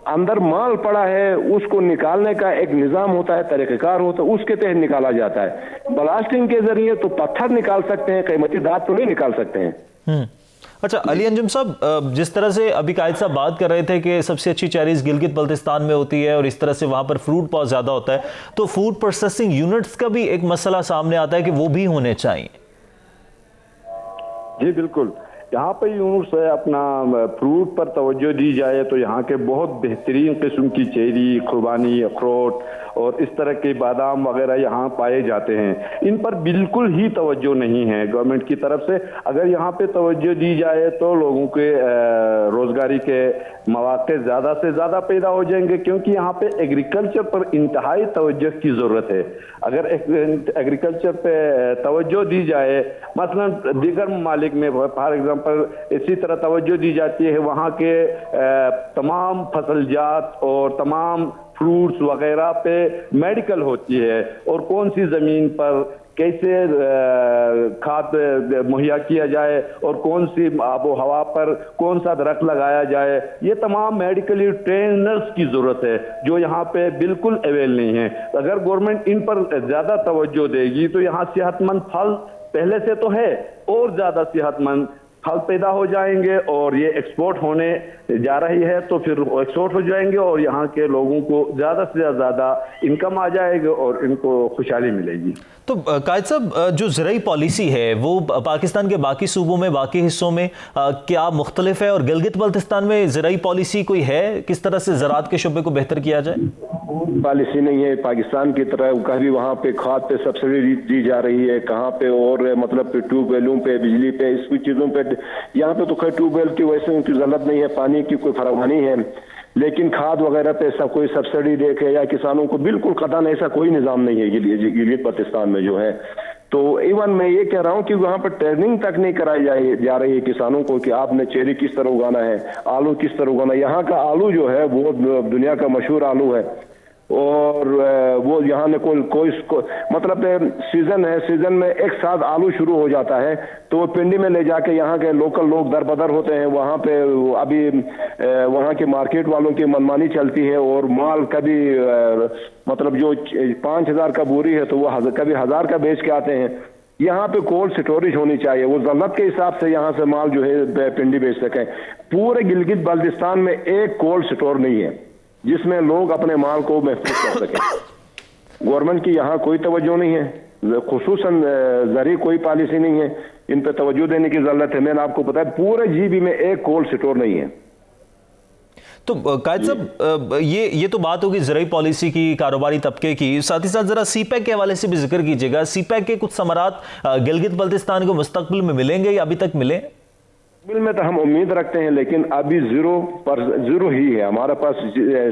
अंदर माल पड़ा है उसको निकालने का एक निजाम होता है, तरीक़ेकार होता है, उसके तहत निकाला जाता है। ब्लास्टिंग के जरिए तो पत्थर निकाल सकते हैं, कीमती धात तो नहीं निकाल सकते हैं। अच्छा अली अंजुम साहब, जिस तरह से अभी कायद साहब बात कर रहे थे कि सबसे अच्छी चेरीज गिलगित बल्तिस्तान में होती है और इस तरह से वहां पर फ्रूट बहुत ज्यादा होता है, तो फूड प्रोसेसिंग यूनिट्स का भी एक मसला सामने आता है कि वो भी होने चाहिए। जी बिल्कुल, यहाँ पे यूं से अपना फ्रूट पर तवज्जो दी जाए तो यहाँ के बहुत बेहतरीन किस्म की चेरी, खुबानी, अखरोट और इस तरह के बादाम वगैरह यहाँ पाए जाते हैं। इन पर बिल्कुल ही तवज्जो नहीं है गवर्नमेंट की तरफ से। अगर यहाँ पे तवज्जो दी जाए तो लोगों के रोजगारी के मौके ज़्यादा से ज़्यादा पैदा हो जाएंगे, क्योंकि यहाँ पे एग्रीकल्चर पर इंतहाई तवज्जो की ज़रूरत है। अगर एग्रीकल्चर पे तवज्जो दी जाए, मसलन दीगर ममालिक में फॉर एग्जाम्पल इसी तरह तवज्जो दी जाती है, वहाँ के तमाम फसलजात और तमाम फ्रूट्स वगैरह पे मेडिकल होती है, और कौन सी ज़मीन पर कैसे खाद मुहैया किया जाए और कौन सी आबो हवा पर कौन सा दरख्त लगाया जाए, ये तमाम मेडिकली ट्रेनर्स की जरूरत है जो यहाँ पे बिल्कुल अवेल नहीं है। अगर गवर्नमेंट इन पर ज्यादा तवज्जो देगी तो यहाँ सेहतमंद फल पहले से तो है और ज्यादा सेहतमंद फल पैदा हो जाएंगे और ये एक्सपोर्ट होने जा रही है, तो फिर एक्सपोर्ट हो जाएंगे और यहाँ के लोगों को ज्यादा से ज्यादा इनकम आ जाएगी और इनको खुशहाली मिलेगी। तो कायद साहब, जो ज़राई पॉलिसी है वो पाकिस्तान के बाकी सूबों में, बाकी हिस्सों में क्या मुख्तलिफ है, और गिलगित बल्तिस्तान में ज़राई पॉलिसी कोई है, किस तरह से ज़राअत के शुबे को बेहतर किया जाए? पॉलिसी नहीं है पाकिस्तान की तरह। कभी वहाँ पे खाद पे सब्सिडी दी जा रही है, कहाँ पे और मतलब ट्यूबवेलों पे, बिजली पे, इस कुछ चीज़ों पे। यहाँ पे तो खैर ट्यूबवेल की वैसे उनकी जरूरत नहीं है, पानी की कोई फरावानी है, लेकिन खाद वगैरह पे सब कोई सब्सिडी देके या किसानों को बिल्कुल कतई ऐसा कोई निजाम नहीं है गिलगित बल्तिस्तान में जो है। तो इवन मैं ये कह रहा हूँ कि वहाँ पर ट्रेनिंग तक नहीं कराई जा रही है किसानों को कि आपने चेरी किस तरह उगाना है, आलू किस तरह उगाना है। यहाँ का आलू जो है वो दुनिया का मशहूर आलू है और वो यहाँ ने कोई मतलब सीजन है, सीजन में एक साथ आलू शुरू हो जाता है तो वो पिंडी में ले जाके यहाँ के लोकल लोग दरबदर होते हैं। वहाँ पे अभी वहाँ के मार्केट वालों की मनमानी चलती है और माल कभी मतलब जो 5,000 का बोरी है तो वो कभी 1,000 का बेच के आते हैं। यहाँ पे कोल्ड स्टोरेज होनी चाहिए, वो जरूरत के हिसाब से यहाँ से माल जो है पिंडी बेच सकें। पूरे गिलगित बल्तिस्तान में एक कोल्ड स्टोर नहीं है जिसमें लोग अपने माल को महफूज कर सकें। गवर्नमेंट की यहाँ कोई तवज्जो नहीं है, खुसूसन ज़री कोई पॉलिसी नहीं है, इन पर तवज्जो देने की जरूरत है। मैंने आपको बताया पूरे जीबी में एक कोल्ड स्टोर नहीं है। तो कायद साहब, ये तो बात होगी ज़राई पॉलिसी की, कारोबारी तबके की, साथ ही साथ जरा सीपैक के हवाले से भी जिक्र कीजिएगा। सीपैक के कुछ समरात गिलगित बल्तिस्तान को मुस्तकबिल में मिलेंगे या अभी तक मिले? बिल में तो हम उम्मीद रखते हैं लेकिन अभी जीरो ही है। हमारे पास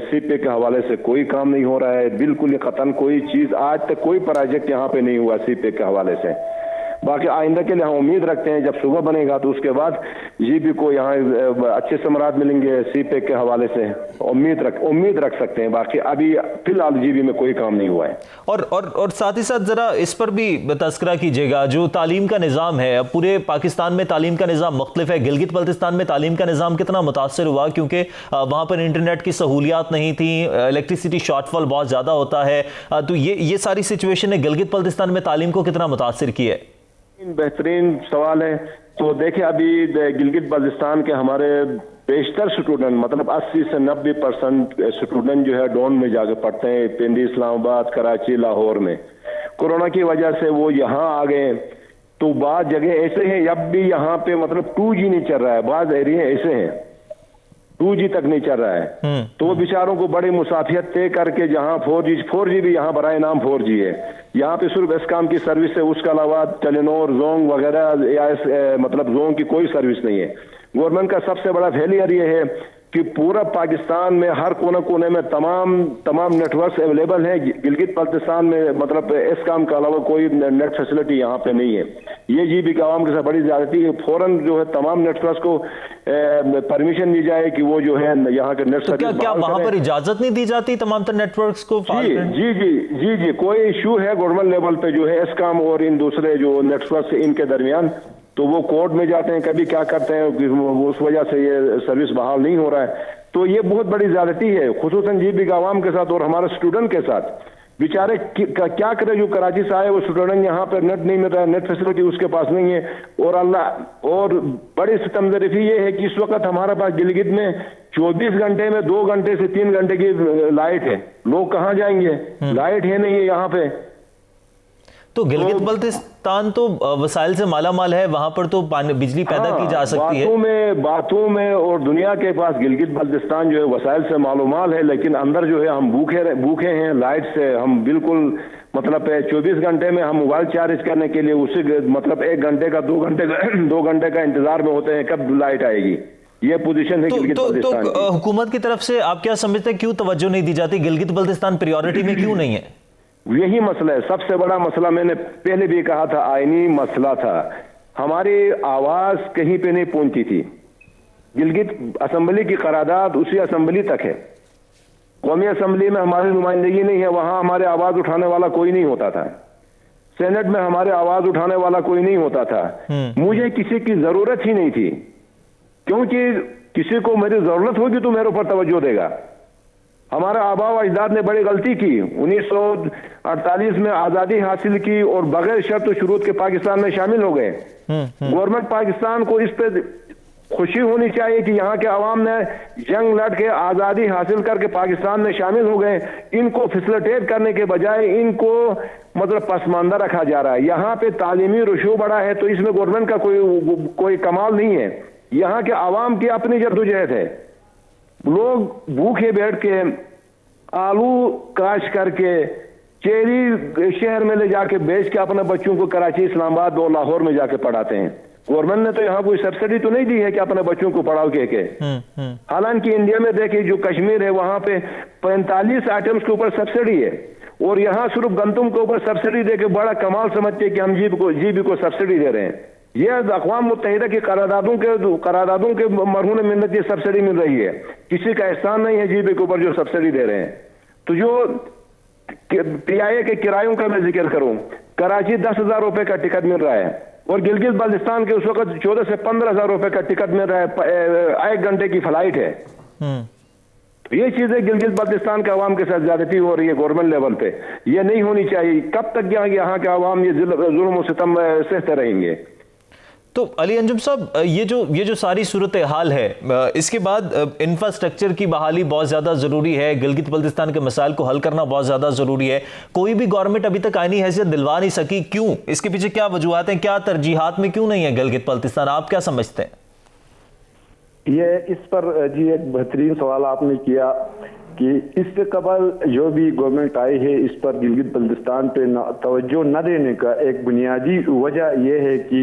सीपे के हवाले से कोई काम नहीं हो रहा है, बिल्कुल खत्म। कोई चीज आज तक कोई प्रोजेक्ट यहाँ पे नहीं हुआ सीपे के हवाले से। बाकी आइंदा के लिए हम उम्मीद रखते हैं जब सुबह बनेगा तो उसके बाद जीबी को यहाँ अच्छे समरात मिलेंगे सीपे के हवाले से, उम्मीद रख सकते हैं। बाकी अभी फिलहाल जीबी में कोई काम नहीं हुआ है। और साथ ही साथ जरा इस पर भी तस्करा कीजिएगा, जो तालीम का निज़ाम है, पूरे पाकिस्तान में तालीम का निज़ाम मुख्तलिफ है, गिलगित बल्तिस्तान में तालीम का निज़ाम कितना मुतासर हुआ? क्योंकि वहाँ पर इंटरनेट की सहूलियात नहीं थी, इलेक्ट्रिसिटी शॉर्टफॉल बहुत ज़्यादा होता है, तो ये सारी सिचुएशन ने गिलगित बल्तिस्तान में तालीम को कितना मुतासर किया है? बेहतरीन सवाल है। तो देखिए अभी गिलगित बल्तिस्तान के हमारे बेशतर स्टूडेंट मतलब 80 से 90% स्टूडेंट जो है डॉन में जाके पढ़ते हैं, पिंडी, इस्लामाबाद, कराची, लाहौर में। कोरोना की वजह से वो यहाँ आ गए। तो बाद जगह ऐसे हैं अब भी यहाँ पे मतलब 2G नहीं चल रहा है, बाद एरिया ऐसे हैं 2G तक नहीं चल रहा है। तो वो बेचारों को बड़ी मुसाफियत तय करके जहाँ 4G भी यहाँ बराए नाम 4G है, यहाँ पे सिर्फ एस्कॉम की सर्विस है, उसके अलावा टेलीनॉर, जोंग वगैरह या मतलब जोंग की कोई सर्विस नहीं है। गवर्नमेंट का सबसे बड़ा फेलियर ये है कि पूरा पाकिस्तान में हर कोने कोने में तमाम नेटवर्क्स अवेलेबल हैं, गिलगित बल्तिस्तान में मतलब एस्कॉम के अलावा कोई नेट फैसिलिटी यहाँ पे नहीं है। ये जीबी के आवाम के साथ बड़ी ज्यादती है। फौरन जो है तमाम नेटवर्क्स को परमिशन दी जाए कि वो जो है यहाँ के नेट सर्विस। क्या वहाँ पर इजाजत नहीं दी जाती तमाम तर नेटवर्क्स को? जी कोई इशू है गवर्नमेंट लेवल पे जो है एस्कॉम और इन दूसरे जो नेटवर्क्स इनके दरमियान, तो वो कोर्ट में जाते हैं, कभी क्या करते हैं, उस वजह से ये सर्विस बहाल नहीं हो रहा है। तो ये बहुत बड़ी ज्यादती है खुसूसन जीबी के आवाम के साथ और हमारे स्टूडेंट के साथ। बेचारे क्या करे, जो कराची से आए वो स्टूडेंट यहाँ पर नेट नहीं मिल रहा है, नेट फैसिलिटी उसके पास नहीं है। और बड़ी सितमज़रीफ़ी ये है कि इस वक्त हमारे पास गिलगित में 24 घंटे में 2 घंटे से 3 घंटे की लाइट है। लोग कहाँ जाएंगे, लाइट है नहीं है यहाँ पे। तो गिलगित बल्तिस्तान तो वसाइल से माला माल है, वहां पर तो बिजली पैदा की जा सकती है। बातों में और दुनिया के पास गिलगित बल्तिस्तान जो है वसाइल से मालूमाल है, लेकिन अंदर जो है हम भूखे हैं लाइट से। हम बिल्कुल मतलब 24 घंटे में हम मोबाइल चार्ज करने के लिए उसी मतलब 1 घंटे का 2 घंटे का इंतजार में होते हैं कब लाइट आएगी। ये पोजीशन है गिलगित बल्तिस्तान की। तो हुकूमत की तरफ से आप क्या समझते हैं, क्यों तवज्जो नहीं दी जाती? गिलगित बल्तिस्तान प्रायोरिटी में क्यों नहीं है? यही मसला है, सबसे बड़ा मसला। मैंने पहले भी कहा था, आईनी मसला था। हमारी आवाज कहीं पे नहीं पहुंची थी। गिलगित असेंबली की करारदाद उसी असेंबली तक है, कौमी असेंबली में हमारी नुमाइंदगी नहीं है, वहां हमारे आवाज उठाने वाला कोई नहीं होता था। सेनेट में हमारे आवाज उठाने वाला कोई नहीं होता था। मुझे किसी की जरूरत ही नहीं थी, क्योंकि किसी को मेरी जरूरत होगी तो मेरे ऊपर तवज्जो देगा। हमारे आबा व अजदाद ने बड़ी गलती की, 1948 में आजादी हासिल की और बगैर शर्त शुरूत के पाकिस्तान में शामिल हो गए। गवर्नमेंट पाकिस्तान को इस पे खुशी होनी चाहिए कि यहाँ के अवाम ने जंग लड़ के आजादी हासिल करके पाकिस्तान में शामिल हो गए। इनको फैसिलिटेट करने के बजाय इनको मतलब पसमानदा रखा जा रहा है। यहाँ पे तालीमी रुशू बढ़ा है, तो इसमें गवर्नमेंट का कोई कमाल नहीं है। यहाँ के अवाम की अपनी जद्दोजहद है। लोग भूखे बैठ के आलू काश करके चेरी शहर में ले जाके बेच के अपने बच्चों को कराची, इस्लामाबाद और लाहौर में जाके पढ़ाते हैं। गवर्नमेंट ने तो यहाँ कोई सब्सिडी तो नहीं दी है कि अपने बच्चों को पढ़ाओ के। हालांकि इंडिया में देखिए जो कश्मीर है वहां पे 45 आइटम्स के ऊपर सब्सिडी है, और यहाँ सिर्फ गंदम के ऊपर सब्सिडी दे के बड़ा कमाल समझते हैं कि हम जीबी को सब्सिडी दे रहे हैं। यह अक़वाम मुत्तहिदा की करारदादों के मरहून मिन्नत ये सब्सिडी मिल रही है। किसी का एहसान नहीं है जीबी के ऊपर जो सब्सिडी दे रहे हैं। तो जो PIA के किरायों का मैं जिक्र करूं, कराची 10,000 रुपए का टिकट मिल रहा है, और गिलगित बल्तिस्तान के उस वक्त 14 से 15,000 रुपए का टिकट मिल रहा है। 1 घंटे की फ्लाइट है। ये चीजें गिलगित बल्तिस्तान के अवाम के साथ ज्यादती हो रही है गवर्नमेंट लेवल पे। ये नहीं होनी चाहिए। कब तक यहाँ के अवाम ये जुल्म और सितम सहते रहेंगे? तो अली अंजुम साहब, ये जो सारी सूरत हाल है, इसके बाद इंफ्रास्ट्रक्चर की बहाली बहुत ज़्यादा ज़रूरी है। गिलगित बल्तिस्तान के मसाइल को हल करना बहुत ज़्यादा ज़रूरी है। कोई भी गवर्नमेंट अभी तक आईनी हैसियत दिलवा नहीं सकी, क्यों? इसके पीछे क्या वजूहत हैं? क्या तरजीहात में क्यों नहीं है गिलगित बल्तिस्तान? आप क्या समझते हैं? ये इस पर जी एक बेहतरीन सवाल आपने किया कि इससे कबल जो भी गवर्नमेंट आई है इस पर गिलगित बल्तिस्तान पे तवज्जो न देने का एक बुनियादी वजह यह है कि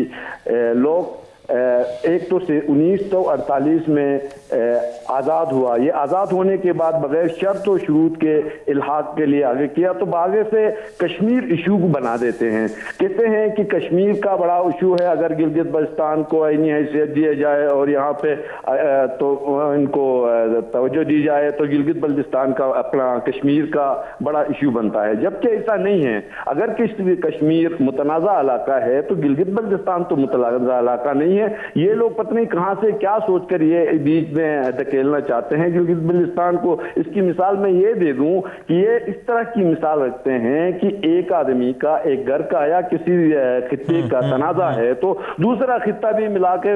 लोग एक तो से 1948 में आज़ाद हुआ। ये आज़ाद होने के बाद बगैर शर्त और शुरूत के इल्हाक के लिए आगे किया, तो आगे से कश्मीर इशू को बना देते हैं। कहते हैं कि कश्मीर का बड़ा इशू है, अगर गिलगित बल्तिस्तान को आईनी हैसियत दिया जाए और यहाँ पे तो इनको तवज्जो दी जाए तो गिलगित बल्तिस्तान का अपना कश्मीर का बड़ा इशू बनता है, जबकि ऐसा नहीं है। अगर कश्मीर मुतनाज़ा इलाका है तो गिलगित बल्तिस्तान तो मुतनाज़ा इलाका नहीं है। ये लोग पता नहीं कहां से क्या सोचकर ये बीच में धकेलना चाहते हैं गिलगित बल्तिस्तान को। इसकी मिसाल मैं ये दे दूं कि ये इस तरह की मिसाल रखते हैं कि एक आदमी का, एक घर का या किसी खित्ते का तनाजा है तो दूसरा खित्ता भी मिला के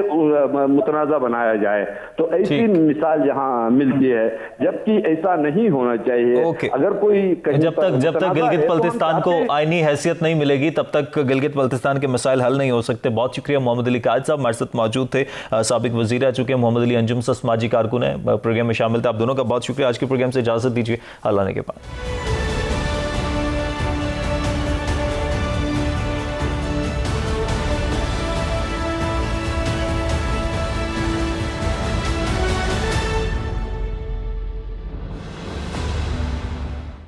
मुतनाजा बनाया जाए, तो ऐसी मिसाल यहाँ मिलती है, जबकि ऐसा नहीं होना चाहिए। अगर कोई जब तक गिलगित बल्तिस्तान को आईनी हैसियत नहीं मिलेगी तब तक गिलगित बल्तिस्तान के मसाइल हल नहीं हो सकते। बहुत शुक्रिया मोहम्मद अली कायद साहब, हमारे साथ मौजूद थे। साबिक वजीर रह चुके हैं मोहम्मद अली अंजुम, समाजी कारकुन है, प्रोग्राम में शामिल थे। आप दोनों का बहुत शुक्रिया। आज के प्रोग्राम से इजाजत दीजिए, हल आने के बाद।